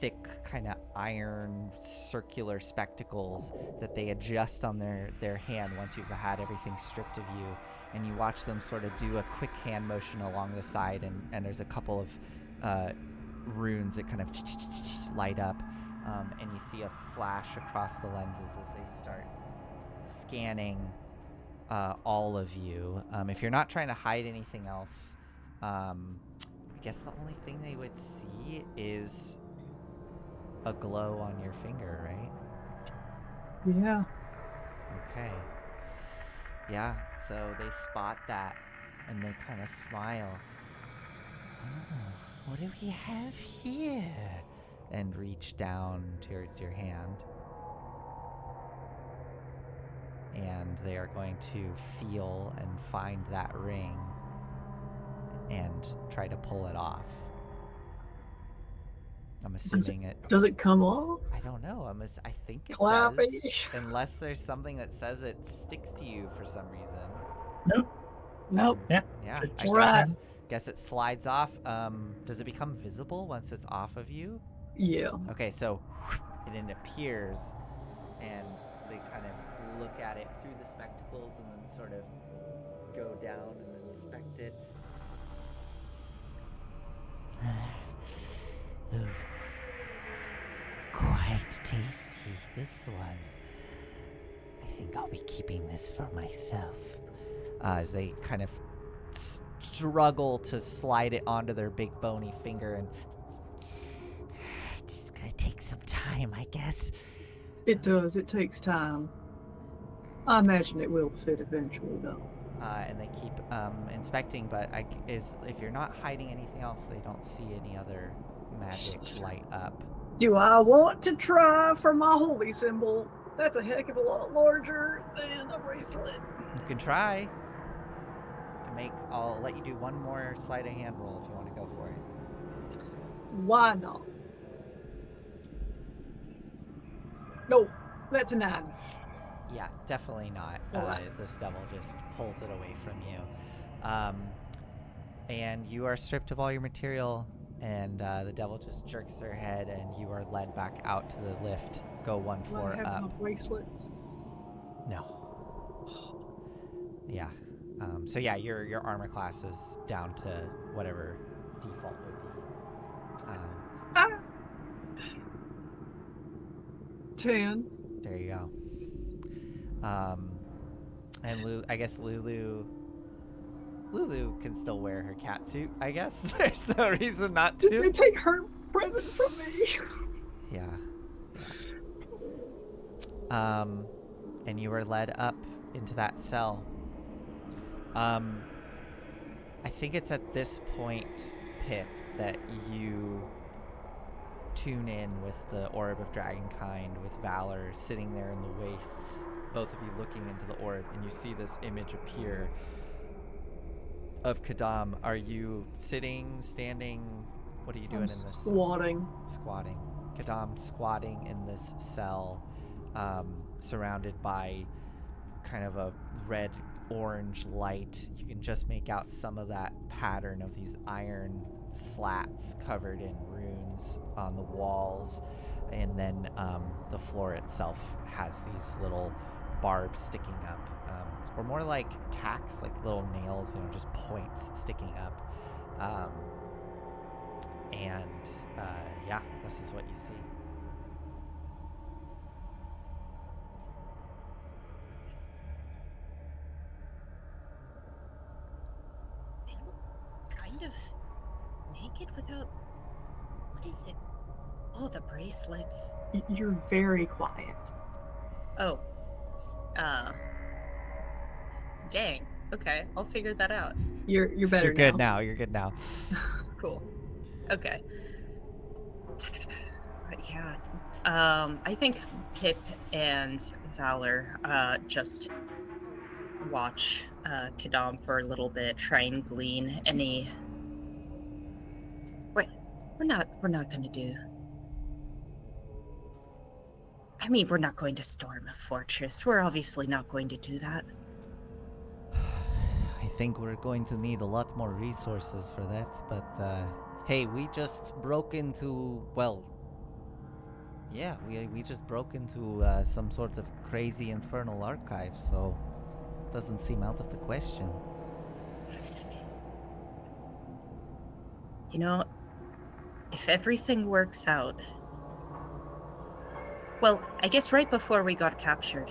thick kind of iron circular spectacles that they adjust on their hand once you've had everything stripped of you, and you watch them sort of do a quick hand motion along the side, and there's a couple of runes that kind of light up, and you see a flash across the lenses as they start scanning all of you. If you're not trying to hide anything else, I guess the only thing they would see is a glow on your finger, right? Yeah. Okay. Yeah, so they spot that and they kind of smile. Oh, what do we have here? And reach down towards your hand. And they are going to feel and find that ring and try to pull it off. I'm assuming Does it come off? I don't know. I think it Clappy. does. Unless there's something that says it sticks to you for some reason. Nope. Yeah. I Right. guess it slides off. Does it become visible once it's off of you? Yeah. Okay, so it appears, and they kind of look at it through the spectacles and then sort of go down and inspect it. Ooh. Quite tasty, this one. I think I'll be keeping this for myself. As they kind of struggle to slide it onto their big bony finger, and It's gonna take some time, I guess. It does. It takes time. I imagine it will fit eventually, though. and they keep inspecting, but if you're not hiding anything else, they don't see any other magic light up. Do I want to try for my holy symbol? That's a heck of a lot larger than a bracelet. You can try. You can make. I'll let you do one more sleight of hand roll if you want to go for it. Why not? No, that's a 9. Yeah, definitely not. Alright. This devil just pulls it away from you. And you are stripped of all your material, and the devil just jerks her head, and you are led back out to the lift. Go one Do floor I have my up. bracelets? No. Yeah. So yeah, your armor class is down to whatever default would be. Ah! 10. There you go. And I guess Lulu can still wear her cat suit, I guess. There's no reason not Did they to. take her present from me? Yeah. And you were led up into that cell. I think it's at this point, Pip, that you tune in with the Orb of Dragonkind, with Valor sitting there in the wastes, both of you looking into the orb, and you see this image appear of Kadam. Are you sitting, standing? What are you doing I'm in this? squatting. Squatting. Kadam squatting in this cell, surrounded by kind of a red-orange light. You can just make out some of that pattern of these iron slats covered in runes on the walls, and then the floor itself has these little barbs sticking up, or more like tacks, like little nails, just points sticking up. And yeah, this is what you see. They look kind of naked without. What is it? Oh, the bracelets. You're very quiet. Oh. Dang. Okay, I'll figure that out. You're better You're good now. You're good now. Cool. Okay. Yeah. I think Pip and Valor just watch Kadam for a little bit, try and glean any. Wait, we're not gonna do. I mean, we're not going to storm a fortress. We're obviously not going to do that. I think we're going to need a lot more resources for that, but hey, we just broke into, well, yeah, we just broke into some sort of crazy infernal archive, so doesn't seem out of the question. You know, if everything works out. Well, I guess right before we got captured.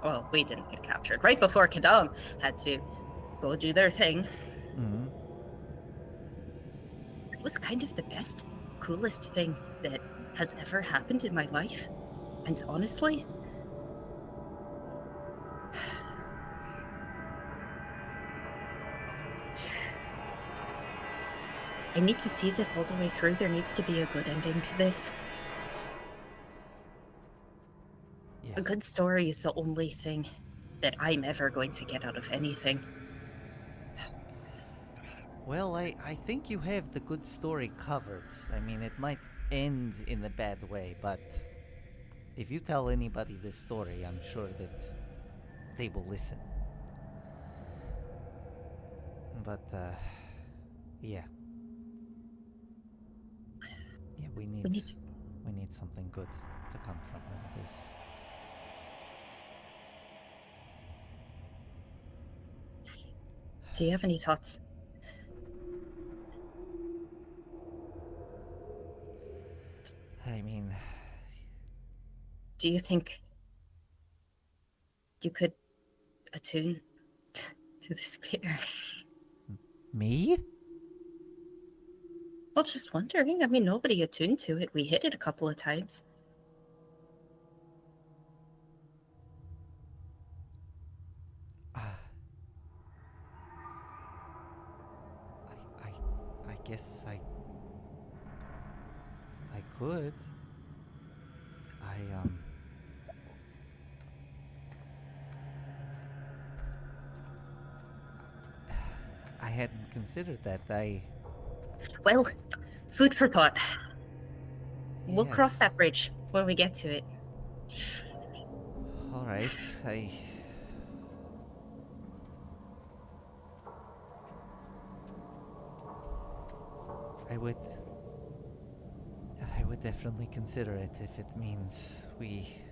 Well, we didn't get captured. Right before Kadam had to go do their thing. Mm-hmm. It was kind of the best, coolest thing that has ever happened in my life. And honestly, I need to see this all the way through. There needs to be a good ending to this. Yeah. A good story is the only thing that I'm ever going to get out of anything. Well, I think you have the good story covered. I mean, it might end in a bad way, but if you tell anybody this story, I'm sure that they will listen. But, yeah. Yeah, we need something good to come from all this. Do you have any thoughts? I mean, Do you think you could attune to the spear? me? Well, just wondering. I mean, nobody attuned to it. We hit it a couple of times. I guess I could. I hadn't considered that. Well, food for thought. We'll cross Yes. that bridge when we get to it. All right. I would definitely consider it if it means we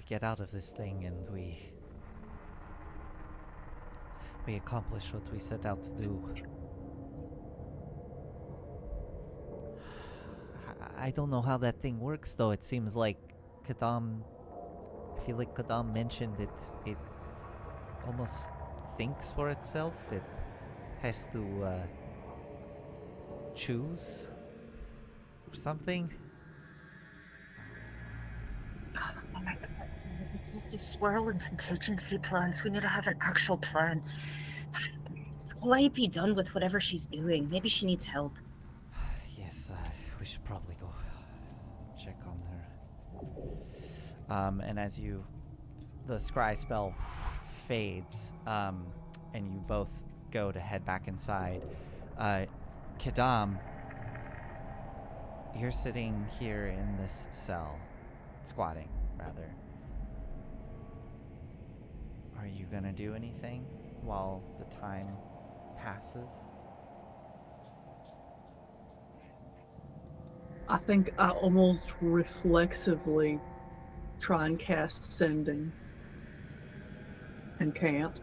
get out of this thing and we accomplish what we set out to do. I don't know how that thing works though. It seems like Kadam, I feel like Kadam mentioned it almost thinks for itself. It has to choose or something. Just a swirl and contingency plans. We need to have an actual plan. Is Calliope done with whatever she's doing? Maybe she needs help. Yes, we should probably go check on her. And as the scry spell fades, and you both go to head back inside, Kadam, you're sitting here in this cell, squatting, rather. Are you gonna do anything while the time passes? I think I almost reflexively try and cast Sending. And can't.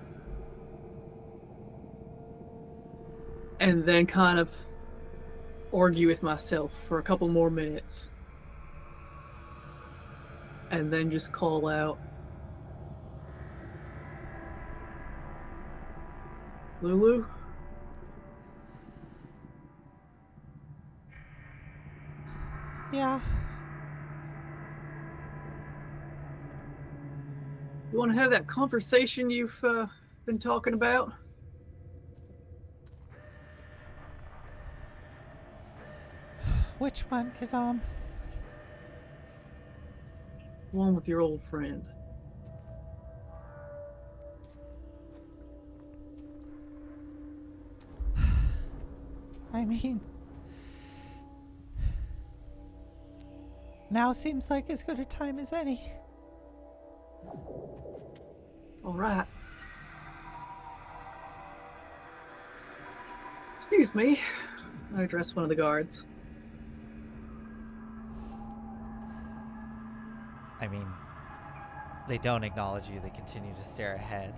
And then kind of argue with myself for a couple more minutes. And then just call out, Lulu? Yeah. You want to have that conversation you've been talking about? Which one, Kadam? One with your old friend. I mean, now seems like as good a time as any. All right. Excuse me. I address one of the guards. I mean, they don't acknowledge you, they continue to stare ahead.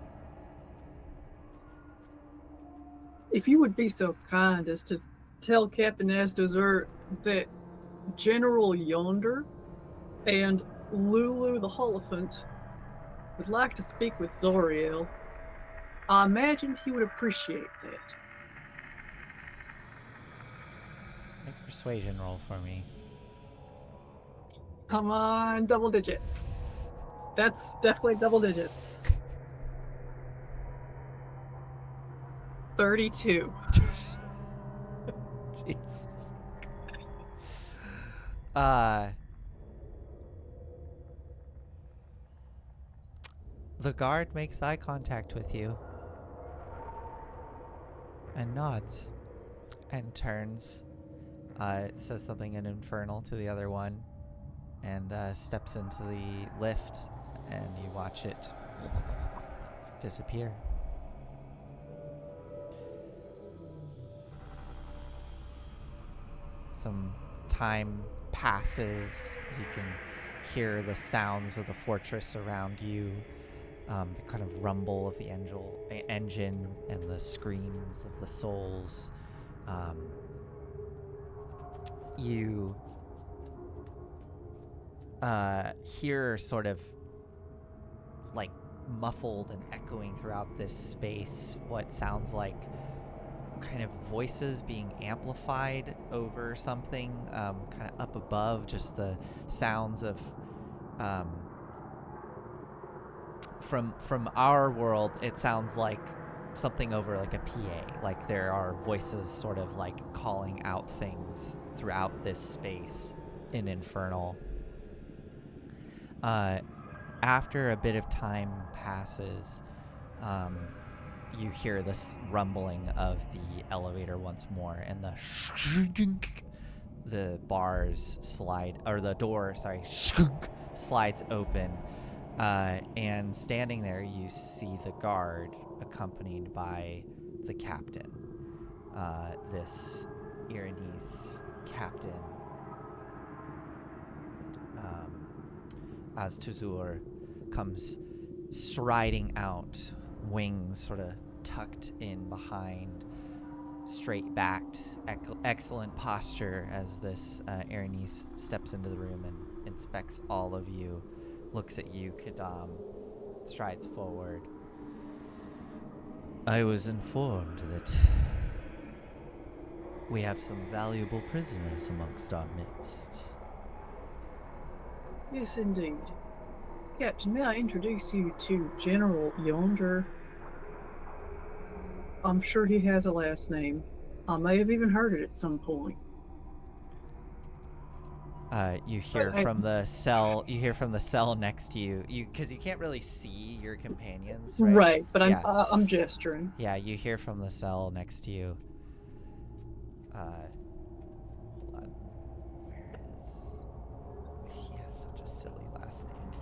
If you would be so kind as to tell Captain Asdozert that General Yonder and Lulu the Holophant would like to speak with Zoriel, I imagine he would appreciate that. Make a persuasion roll for me. Come on, double digits. That's definitely double digits. 32. Jesus. The guard makes eye contact with you and nods and turns, says something in Infernal to the other one, and steps into the lift, and you watch it disappear. Some time passes as you can hear the sounds of the fortress around you, the kind of rumble of the engine and the screams of the souls. You hear sort of like muffled and echoing throughout this space what sounds like kind of voices being amplified over something, kind of up above, just the sounds of from our world. It sounds like something over like a PA. Like there are voices sort of like calling out things throughout this space in Infernal. After a bit of time passes, you hear this rumbling of the elevator once more, and the bars slide, or the door, sorry, slides open. And standing there, you see the guard accompanied by the captain. This Iranese captain, as Tuzur comes striding out, wings sort of tucked in behind, straight-backed, excellent posture as this Aranese steps into the room and inspects all of you, looks at you, Kadam, strides forward. I was informed that we have some valuable prisoners amongst our midst. Yes, indeed. Captain, may I introduce you to General Yonder? I'm sure he has a last name. I may have even heard it at some point. You hear from the cell. You hear from the cell next to you. Because you can't really see your companions, right? Right, but Yeah. I'm gesturing. Yeah, you hear from the cell next to you. Hold on. Where is? He has such a silly last name.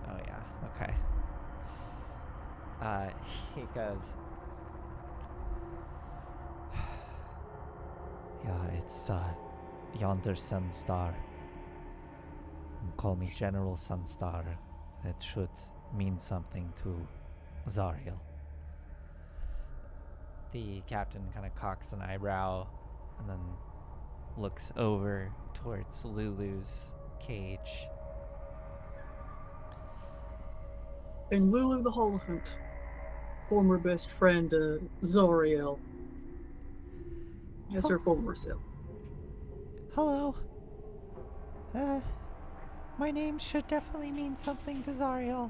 Oh yeah. Okay. He goes. Yeah, it's Yonder Sunstar. Call me General Sunstar. That should mean something to Zariel. The captain kind of cocks an eyebrow and then looks over towards Lulu's cage. And Lulu the Holophant, former best friend Zoriel. Yes, her former self. Hello. My name should definitely mean something to Zariel.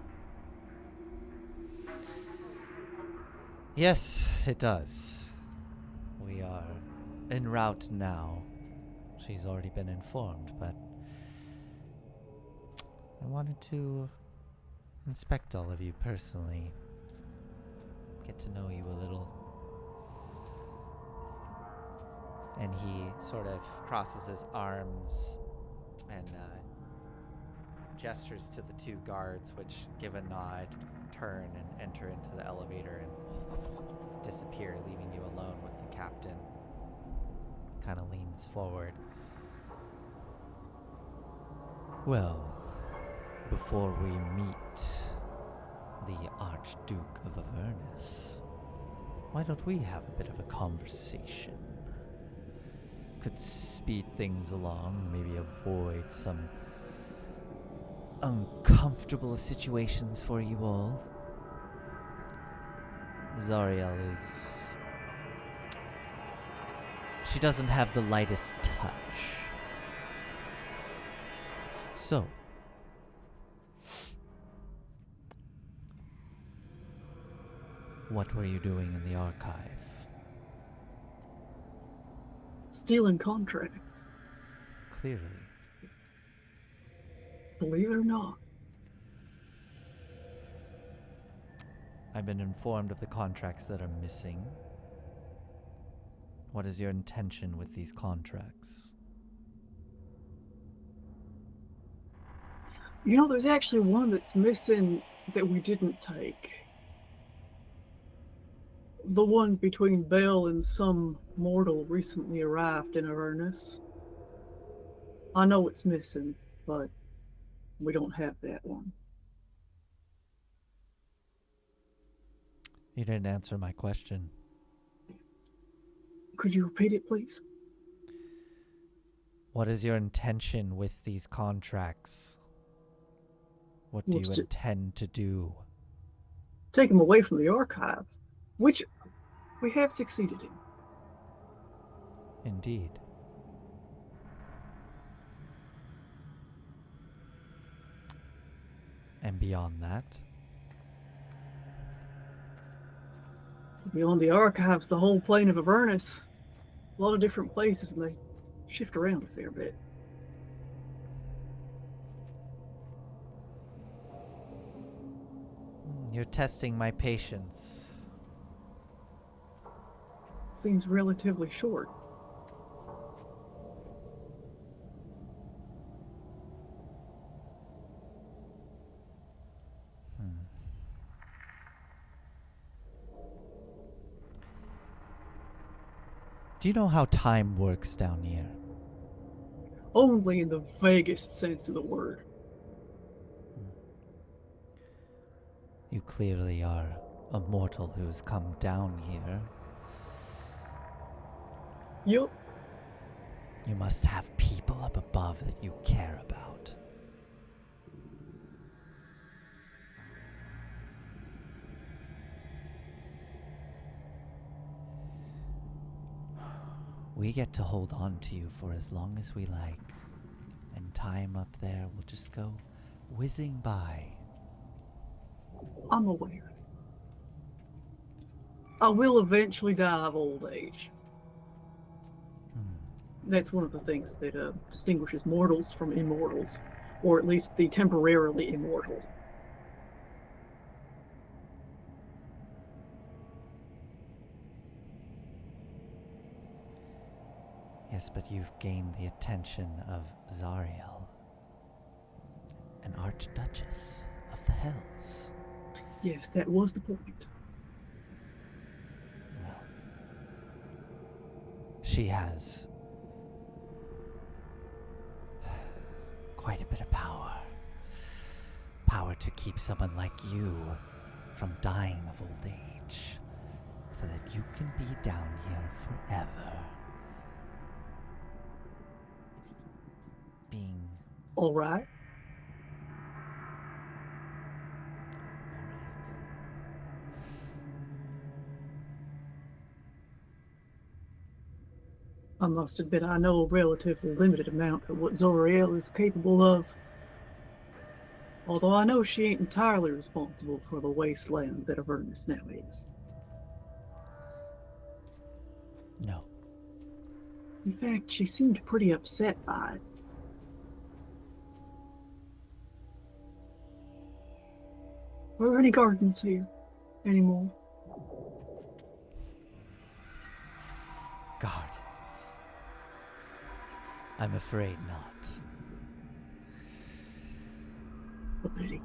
Yes, it does. We are en route now. She's already been informed, but I wanted to inspect all of you personally. Get to know you a little. And he sort of crosses his arms and gestures to the two guards, which give a nod, turn, and enter into the elevator and disappear, leaving you alone with the captain. Kind of leans forward. Well, before we meet the Archduke of Avernus, why don't we have a bit of a conversation? Could speed things along, maybe avoid some uncomfortable situations for you all. Zariel is... she doesn't have the lightest touch. So, what were you doing in the archive? Stealing contracts, Clearly. believe it or not. I've been informed of the contracts that are missing. What is your intention with these contracts? You know, there's actually one that's missing that we didn't take. The one between Belle and some mortal recently arrived in Avernus. I know it's missing, but we don't have that one. You didn't answer my question. Could you repeat it, please? What is your intention with these contracts? What do Well, you intend to do? Take them away from the archive, which we have succeeded in. Indeed. And beyond that? Beyond the archives, the whole plane of Avernus. A lot of different places, and they shift around a fair bit. You're testing my patience. Seems relatively short. Do you know how time works down here? Only in the vaguest sense of the word. You clearly are a mortal who's come down here. Yup. You must have people up above that you care about. We get to hold on to you for as long as we like, and time up there will just go whizzing by. I'm aware. I will eventually die of old age. That's one of the things that distinguishes mortals from immortals, or at least the temporarily immortal. Yes, but you've gained the attention of Zariel, an Archduchess of the Hells. Yes, that was the point. Well, she has quite a bit of power. Power to keep someone like you from dying of old age, so that you can be down here forever. Being All right. I must admit I know a relatively limited amount of what Zoriel is capable of. Although I know she ain't entirely responsible for the wasteland that Avernus now is. No. In fact, she seemed pretty upset by it. Are there any gardens here anymore? Gardens. I'm afraid not. A pity.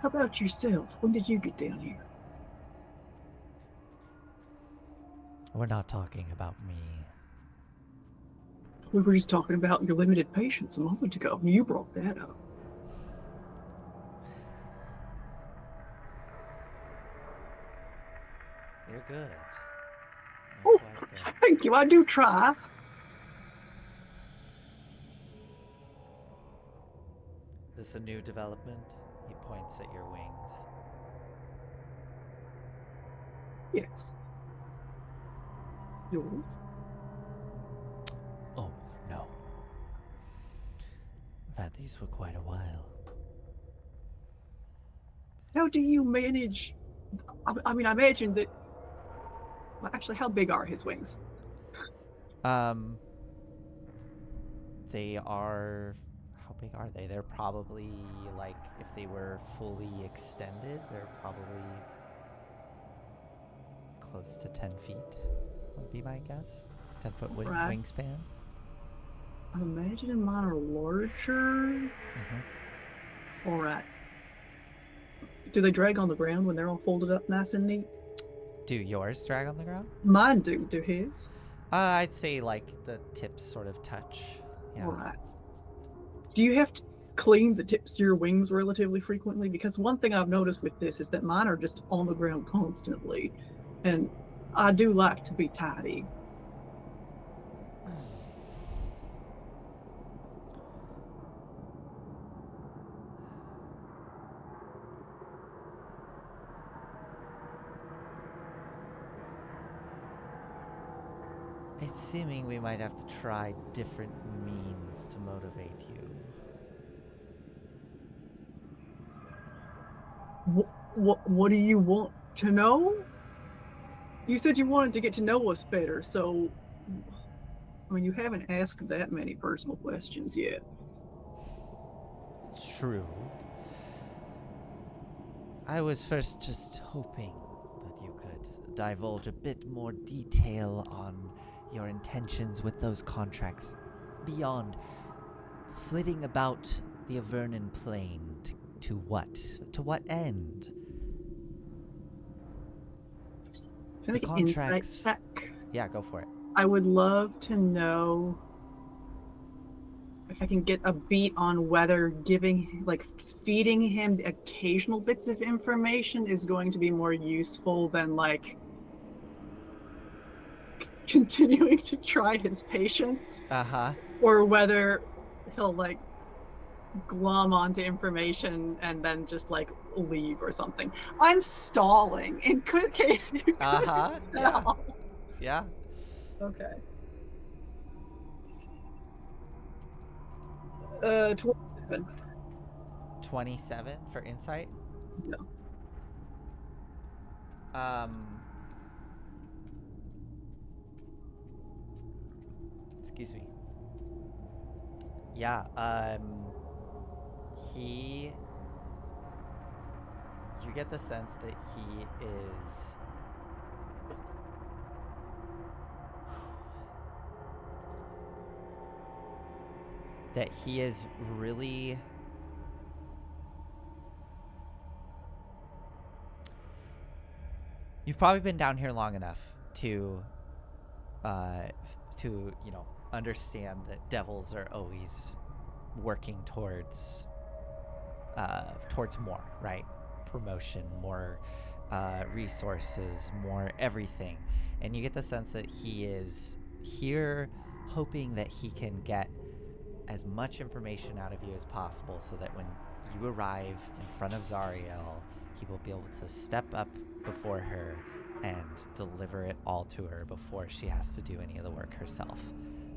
How about yourself? When did you get down here? We're not talking about me. We were just talking about your limited patience a moment ago. You brought that up. You're good. Oh, quite good. thank you. I do try. This a new development? He points at your wings. Yes. Yours? Oh, no. I've had these for quite a while. How do you manage? I mean, I imagine that. Well, actually, how big are his wings? They are. How big are they? They're probably like, if they were fully extended, they're probably close to 10 feet, would be my guess. 10-foot Right. wingspan. I'm imagining mine are larger. All right. Do they drag on the ground when they're all folded up nice and neat? Do yours drag on the ground? Mine do. Do his? I'd say like the tips sort of touch. Yeah. All right. Do you have to clean the tips of your wings relatively frequently? Because one thing I've noticed with this is that mine are just on the ground constantly. And I do like to be tidy. It's seeming we might have to try different means to motivate you. What do you want to know? You said you wanted to get to know us better, so I mean, you haven't asked that many personal questions yet. It's true. I was first just hoping that you could divulge a bit more detail on your intentions with those contracts beyond flitting about the Avernus plane to what? To what end? Can I The make an insight contracts. check? Yeah, go for it. I would love to know if I can get a beat on whether feeding him occasional bits of information is going to be more useful than continuing to try his patience, Uh-huh. or whether he'll glom onto information and then just leave or something. I'm stalling in case you couldn't Uh-huh. Yeah. tell. Yeah. Okay. 27. 27 for insight? No. Excuse me. Yeah, you get the sense that he is really you've probably been down here long enough to understand that devils are always working towards more, right? Promotion, more resources, more everything. And you get the sense that he is here hoping that he can get as much information out of you as possible so that when you arrive in front of Zariel, he will be able to step up before her and deliver it all to her before she has to do any of the work herself.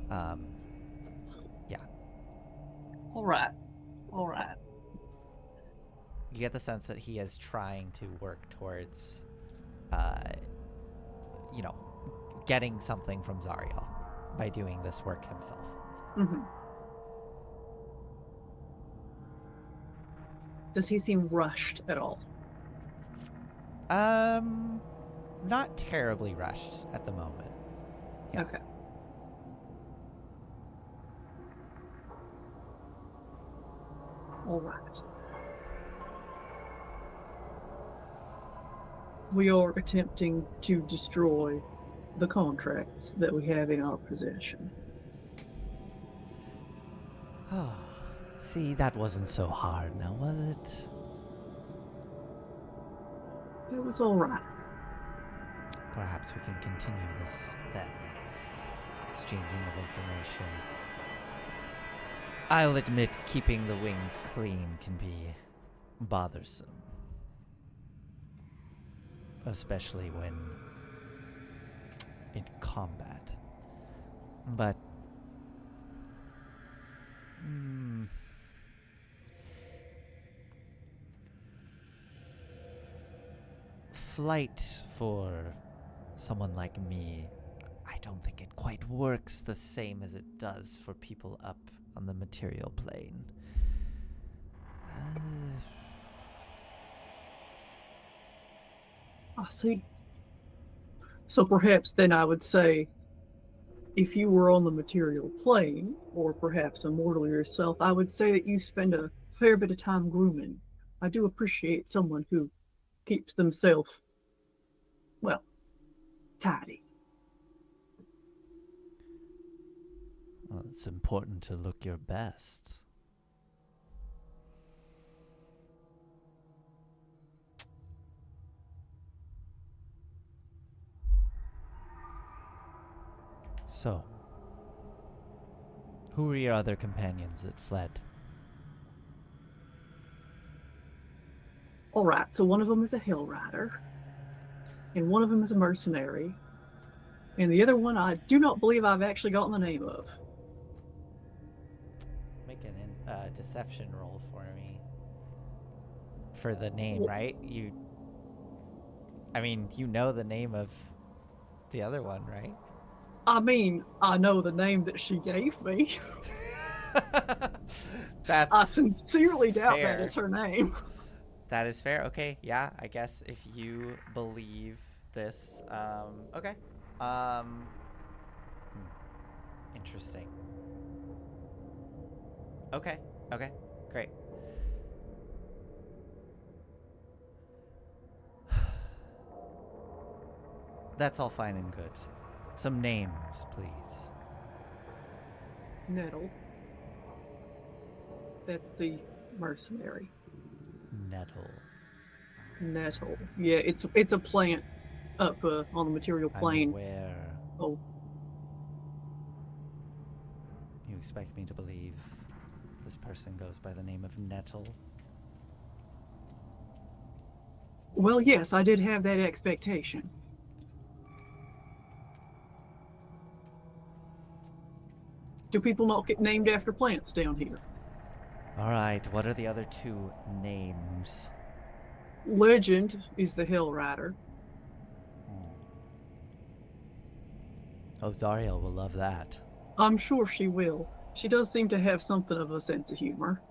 Yeah. All right. You get the sense that he is trying to work towards, getting something from Zariel by doing this work himself. Mm-hmm. Does he seem rushed at all? Not terribly rushed at the moment. Yeah. Okay. All right. We are attempting to destroy the contracts that we have in our possession. Oh, see, that wasn't so hard now, was it? It was all right. Perhaps we can continue this then. Exchanging of information. I'll admit keeping the wings clean can be bothersome. Especially when in combat. But flight for someone like me, I don't think it quite works the same as it does for people up on the material plane. I see. So perhaps then I would say, if you were on the material plane, or perhaps immortal yourself, I would say that you spend a fair bit of time grooming. I do appreciate someone who keeps themselves, well, tidy. Well, it's important to look your best. So, who were your other companions that fled? All right, so one of them is a hill rider, and one of them is a mercenary, and the other one I do not believe I've actually gotten the name of. Make an deception roll for me. for the name, right? I mean, you know the name of the other one, right? I mean, I know the name that she gave me. That's I sincerely doubt fair. that is her name. That is fair. Okay, yeah, I guess if you believe this, okay. Interesting. Okay, great. That's all fine and good. Some names, please. Nettle. That's the mercenary. Nettle. Nettle. Yeah, it's a plant up on the material I'm plane. aware. Oh, You expect me to believe this person goes by the name of Nettle? well, yes, I did have that expectation. Do people not get named after plants down here? All right, what are the other two names? Legend is the Hell Rider. Oh, Zariel will love that. I'm sure she will. She does seem to have something of a sense of humor.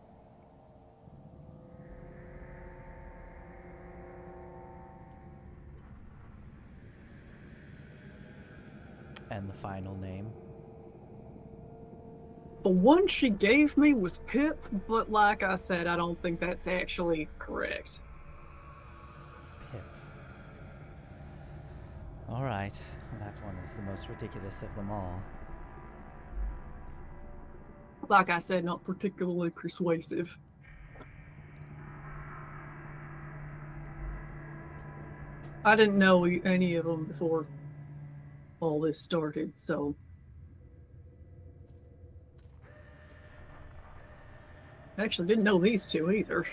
And the final name? The one she gave me was Pip, but like I said, I don't think that's actually correct. Pip. All right, that one is the most ridiculous of them all. Like I said, not particularly persuasive. I didn't know any of them before all this started, so I actually didn't know these two either.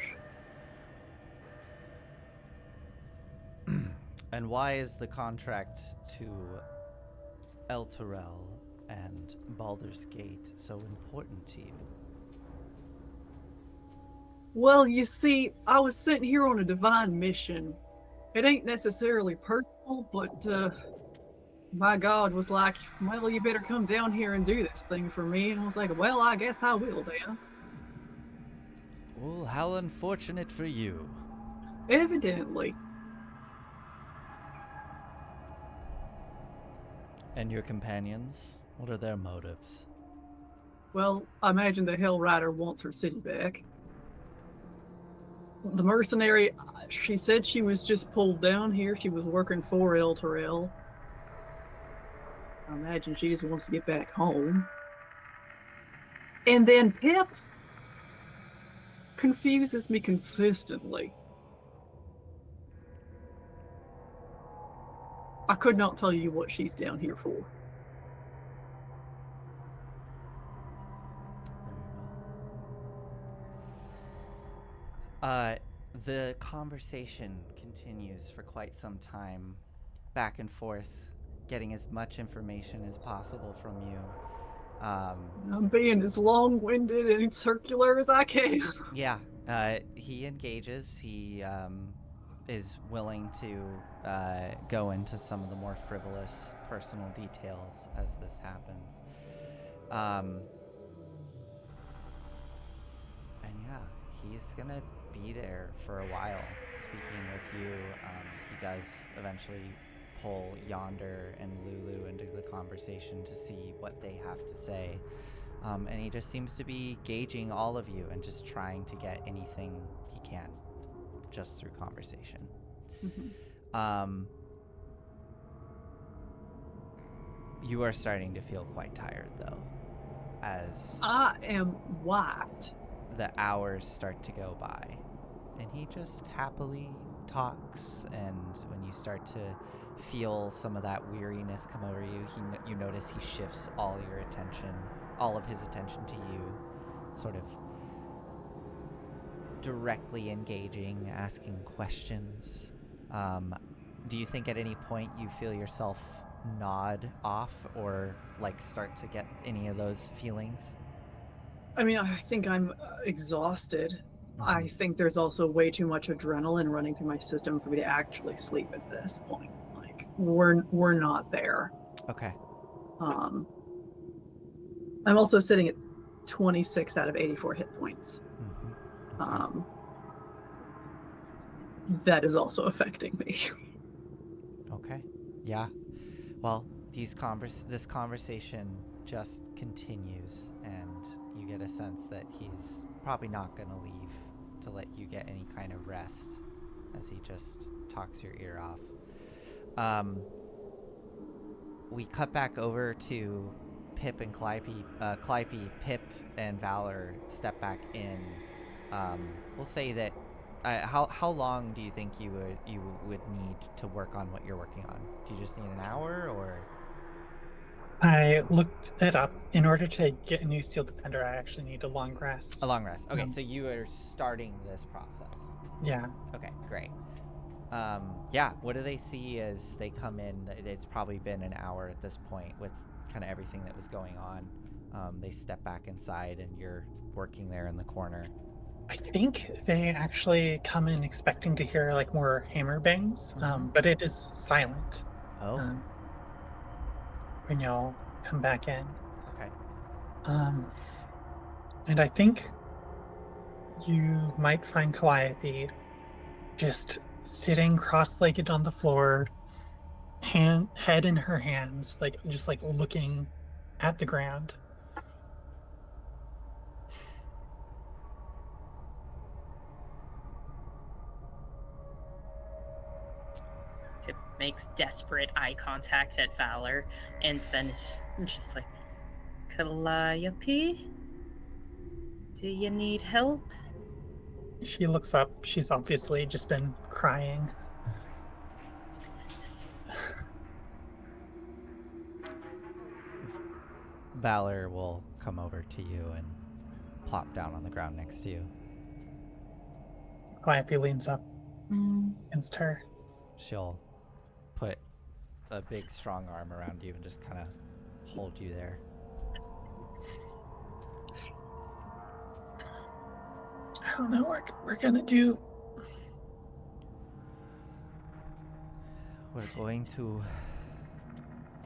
And why is the contract to El Terrell and Baldur's Gate so important to you? Well, you see, I was sent here on a divine mission. It ain't necessarily personal, but my God was like, well, you better come down here and do this thing for me. And I was like, well, I guess I will then. Well, how unfortunate for you. Evidently. And your companions? What are their motives? Well, I imagine the Hell Rider wants her city back. The mercenary, she said she was just pulled down here. She was working for El Terrell. I imagine she just wants to get back home. And then Pip confuses me consistently. I could not tell you what she's down here for. The conversation continues for quite some time, back and forth, getting as much information as possible from you. I'm being as long-winded and circular as I can. Yeah, he engages. He is willing to go into some of the more frivolous personal details as this happens. And yeah, he's gonna be there for a while speaking with you. He does eventually pull Yonder and Lulu into the conversation to see what they have to say. And he just seems to be gauging all of you and just trying to get anything he can just through conversation. Mm-hmm. You are starting to feel quite tired, though, as I am wiped. the hours start to go by. And he just happily talks, and when you start to feel some of that weariness come over you, you notice he shifts all of his attention to you, sort of directly engaging, asking questions. Do you think at any point you feel yourself nod off or like start to get any of those feelings? I mean, I think I'm exhausted. I think there's also way too much adrenaline running through my system for me to actually sleep at this point. Like we're not there. Okay. I'm also sitting at 26 out of 84 hit points. Okay. That is also affecting me. Okay. Yeah. Well, this conversation just continues, and you get a sense that he's probably not going to leave to let you get any kind of rest, as he just talks your ear off. We cut back over to Pip and Calliope. Pip and Valor step back in. We'll say that. How long do you think you would need to work on what you're working on? Do you just need an hour, or? I looked it up. In order to get a new Steel Defender, I actually need a long rest. A long rest. Okay, so you are starting this process. Yeah. Okay, great. Yeah, what do they see as they come in? It's probably been an hour at this point with kind of everything that was going on. They step back inside, and you're working there in the corner. I think they actually come in expecting to hear like more hammer bangs, but it is silent. Oh. When y'all come back in. Okay. And I think you might find Calliope just sitting cross-legged on the floor, head in her hands, like just like looking at the ground. It makes desperate eye contact at Valor, and then is just like, Calliope? Do you need help? She looks up. She's obviously just been crying. Valor will come over to you and plop down on the ground next to you. Calliope leans up against her. She'll put a big, strong arm around you and just kind of hold you there. I don't know what we're gonna do. We're going to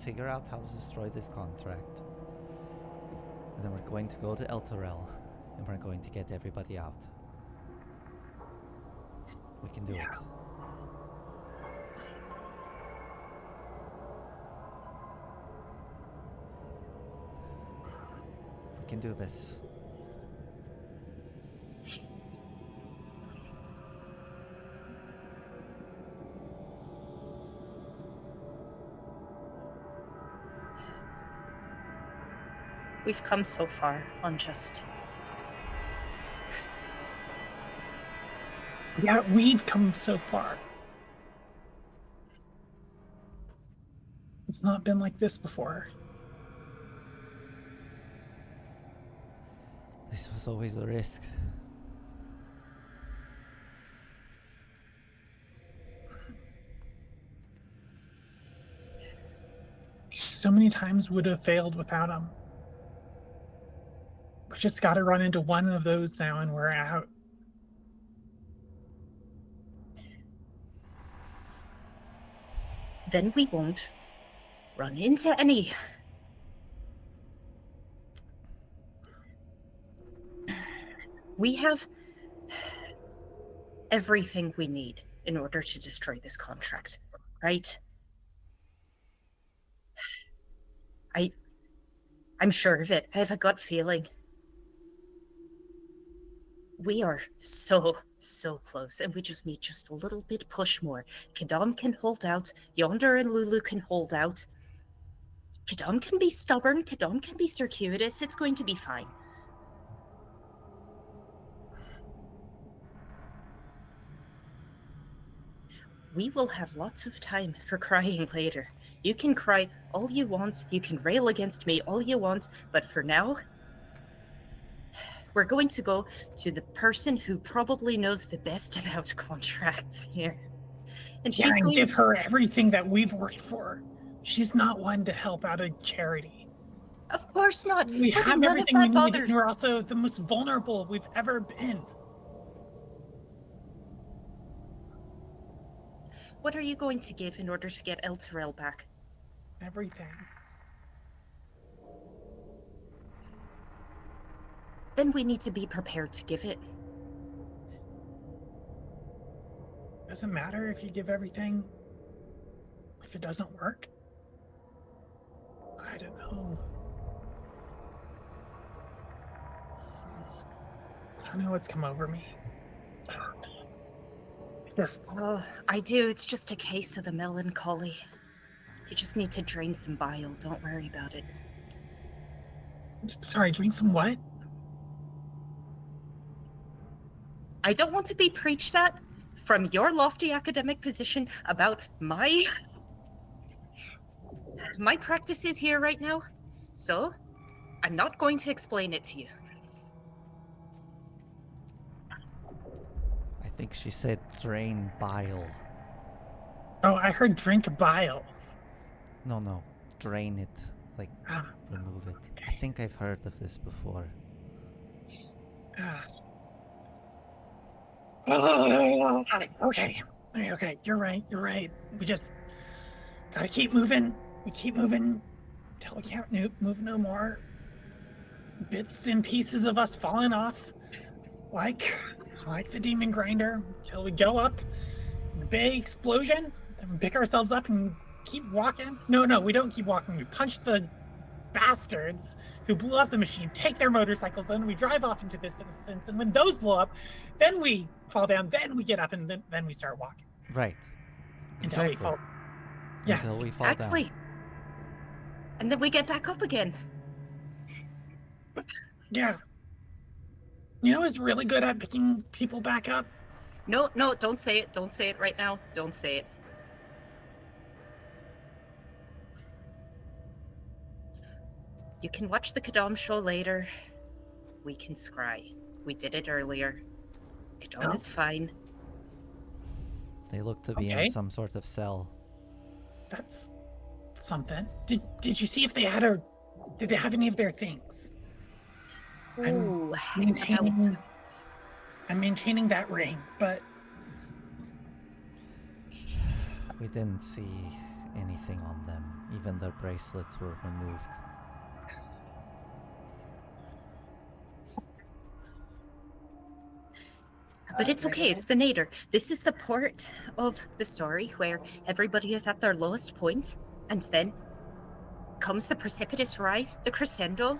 figure out how to destroy this contract. And then we're going to go to Elturel, and we're going to get everybody out. We can do it. We can do this. We've come so far on just... Yeah, we've come so far. It's not been like this before. This was always a risk. So many times would have failed without him. We just got to run into one of those now and we're out. Then we won't run into any. We have everything we need in order to destroy this contract, right? I'm sure of it. I have a gut feeling. We are so close, and we just need just a little bit push more. Kadam can hold out. Yonder and Lulu can hold out. Kadam can be stubborn. Kadam can be circuitous. It's going to be fine. We will have lots of time for crying later. You can cry all you want. You can rail against me all you want. But for now, we're going to go to the person who probably knows the best about contracts here. And she's going to give her everything that we've worked for. She's not one to help out a charity. Of course not. We have everything we need, and we're also the most vulnerable we've ever been. What are you going to give in order to get Elturel back? Everything. Then we need to be prepared to give it. Doesn't matter if you give everything if it doesn't work. I don't know. I don't know what's come over me. Just Oh, I do. It's just a case of the melancholy. You just need to drain some bile. Don't worry about it. sorry, drink some what? I don't want to be preached at from your lofty academic position about my practices here right now. So, I'm not going to explain it to you. I think she said drain bile. Oh, I heard drink bile. No, drain it. Like, Ah, remove it. I think I've heard of this before. ah. Okay, you're right. We just gotta keep moving. We keep moving till we can't move no more. Bits and pieces of us falling off, like the demon grinder, till we go up, the big explosion, then we pick ourselves up and keep walking. No, we don't keep walking. We punch the bastards who blew up the machine, take their motorcycles, then we drive off into the distance, and when those blow up, then we fall down, then we get up, and then we start walking. Right. Until we fall. Yes. Until we fall down. Exactly. And then we get back up again. Yeah. You know who's really good at picking people back up? No, don't say it. Don't say it right now. Don't say it. You can watch the Kadam show later. We can scry. We did it earlier. Kadam is fine. They look to be Okay. in some sort of cell. That's something. Did you see if they had did they have any of their things? Ooh. I'm maintaining that ring, but We didn't see anything on them. Even their bracelets were removed. But it's okay, it's the nadir. This is the part of the story where everybody is at their lowest point, and then comes the precipitous rise, the crescendo.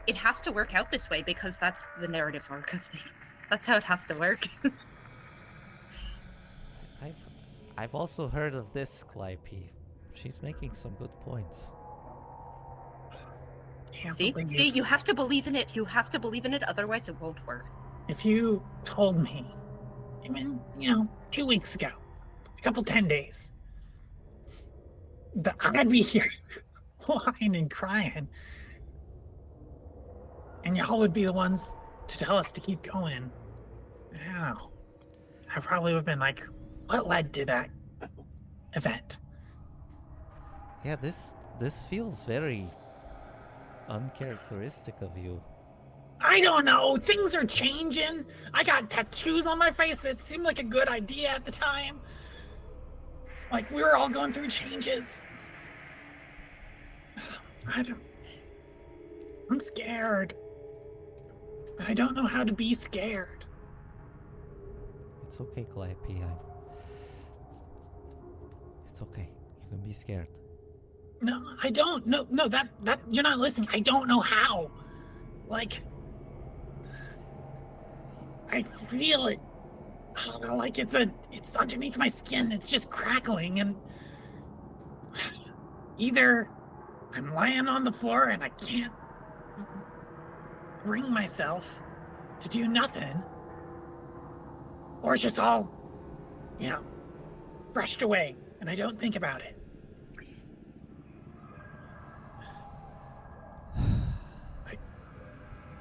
It has to work out this way because that's the narrative arc of things. That's how it has to work. I've also heard of this Calliope. She's making some good points. See, you have to believe in it. You have to believe in it, otherwise it won't work. If you told me, even 2 weeks ago, a couple 10 days, that I'd be here whining and crying, and y'all would be the ones to tell us to keep going, I probably would have been like, what led to that event? Yeah, this feels very uncharacteristic of you. I don't know. Things are changing. I got tattoos on my face. It seemed like a good idea at the time. Like we were all going through changes. I'm scared. I don't know how to be scared. It's okay, Calliope. It's okay. You can be scared. No, I don't. No, that you're not listening. I don't know how. Like, I feel it. Like it's underneath my skin. It's just crackling, and either I'm lying on the floor and I can't bring myself to do nothing, or it's just all, brushed away, and I don't think about it.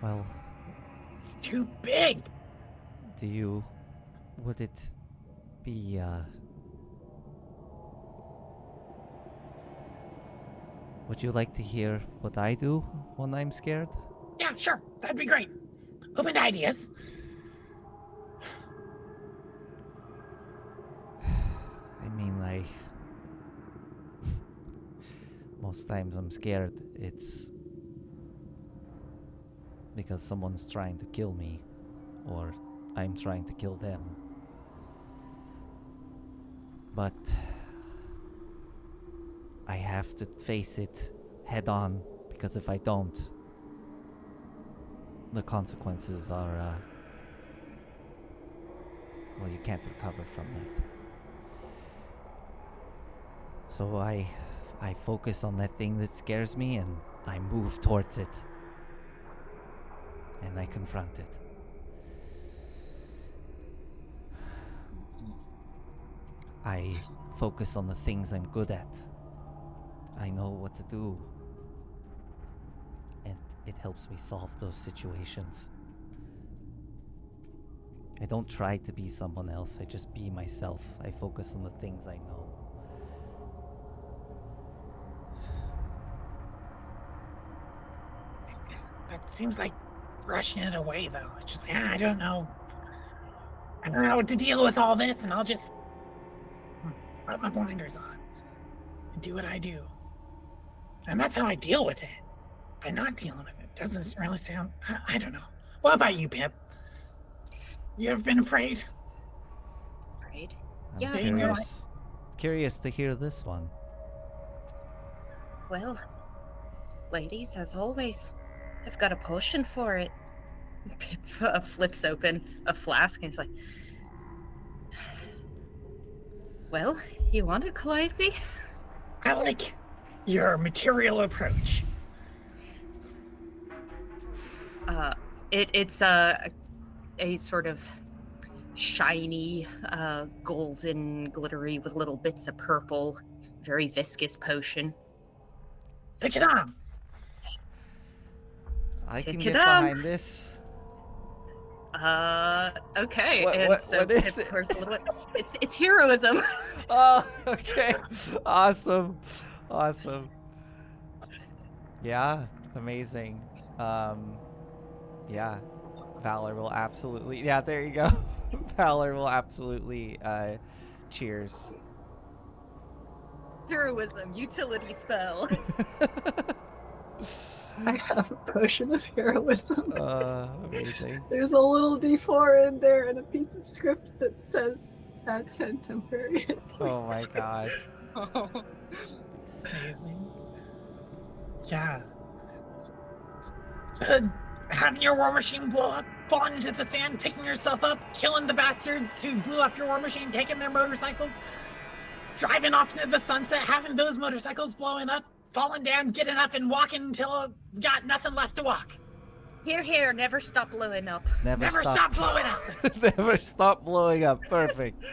Well, It's too big. would it be, would you like to hear what I do when I'm scared? Yeah, sure. That'd be great. Open to ideas. Most times I'm scared it's because someone's trying to kill me, or I'm trying to kill them. But I have to face it head on, because if I don't, the consequences are, well, you can't recover from that. So I focus on that thing that scares me, and I move towards it. And I confront it. I focus on the things I'm good at. I know what to do. And it helps me solve those situations. I don't try to be someone else, I just be myself. I focus on the things I know. That seems like brushing it away, though. It's just like, I don't know. I don't know how to deal with all this, and I'll just put my blinders on and do what I do. And that's how I deal with it. By not dealing with it. Doesn't really sound... I don't know. What about you, Pip? You ever been afraid? Right? I'm Yeah, curious to hear this one. Well, ladies, as always, I've got a potion for it. Pip flips open a flask and he's like, well, you want it, Calliope? I like your material approach. It's a sort of shiny, golden, glittery with little bits of purple, very viscous potion. Pick it up. I can Pick get it up. behind this. Okay. What- and what- so what is Pip it? pours a little bit. It's heroism. Oh, okay. Awesome. Yeah, amazing. Yeah, Valor will absolutely... Yeah, there you go. Valor will absolutely cheers. Heroism, utility spell. I have a potion of heroism. Amazing. There's a little D4 in there and a piece of script that says add 10 temporary hit points. Oh my god. Amazing. Yeah. Having your war machine blow up, falling into the sand, picking yourself up, killing the bastards who blew up your war machine, taking their motorcycles, driving off into the sunset, having those motorcycles blowing up, falling down, getting up and walking until got nothing left to walk. Here, never stop blowing up. Never stop blowing up. Never stop blowing up. Perfect.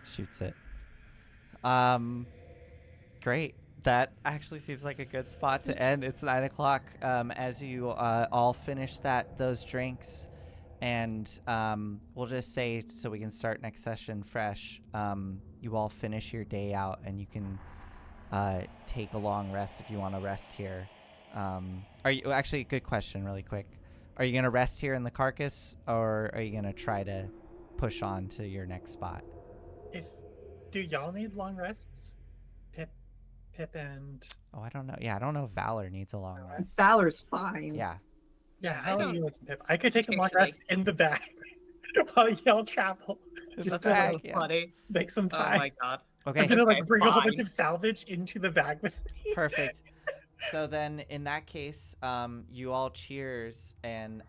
Shoots it. Great. That actually seems like a good spot to end. It's 9 o'clock. As you all finish those drinks, and we'll just say, so we can start next session fresh, you all finish your day out, and you can take a long rest if you want to rest here. Are you actually, good question really quick, are you gonna rest here in the carcass, or are you gonna try to push on to your next spot? Do y'all need long rests? Pip and... Oh, I don't know. Yeah, I don't know if Valor needs a long rest. Valor's fine. Yeah. Yeah, I how are don't you looking, Pip? I could take a long particularly- rest in the bag while y'all travel. Just That's to so yeah. funny. make some Oh time. my god. Okay. I'm gonna Okay, bring a whole bunch fine. of salvage into the bag with me. Perfect. So then, in that case, you all cheers, and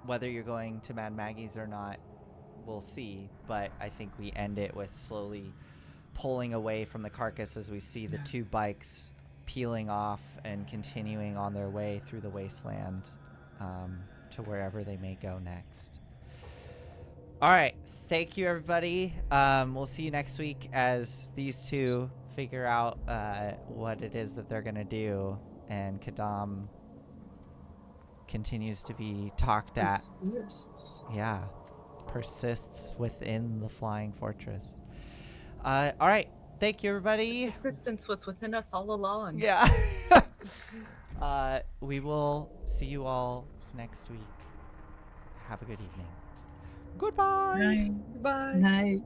whether you're going to Mad Maggie's or not, we'll see. But I think we end it with slowly pulling away from the carcass as we see the two bikes peeling off and continuing on their way through the wasteland to wherever they may go next. All right. Thank you, everybody. We'll see you next week as these two figure out what it is that they're going to do. And Kadam continues to be talked at. Persists. Yeah. Persists within the flying fortress. All right. Thank you, everybody. Persistence was within us all along. Yeah. We will see you all next week. Have a good evening. Goodbye. Bye. Night.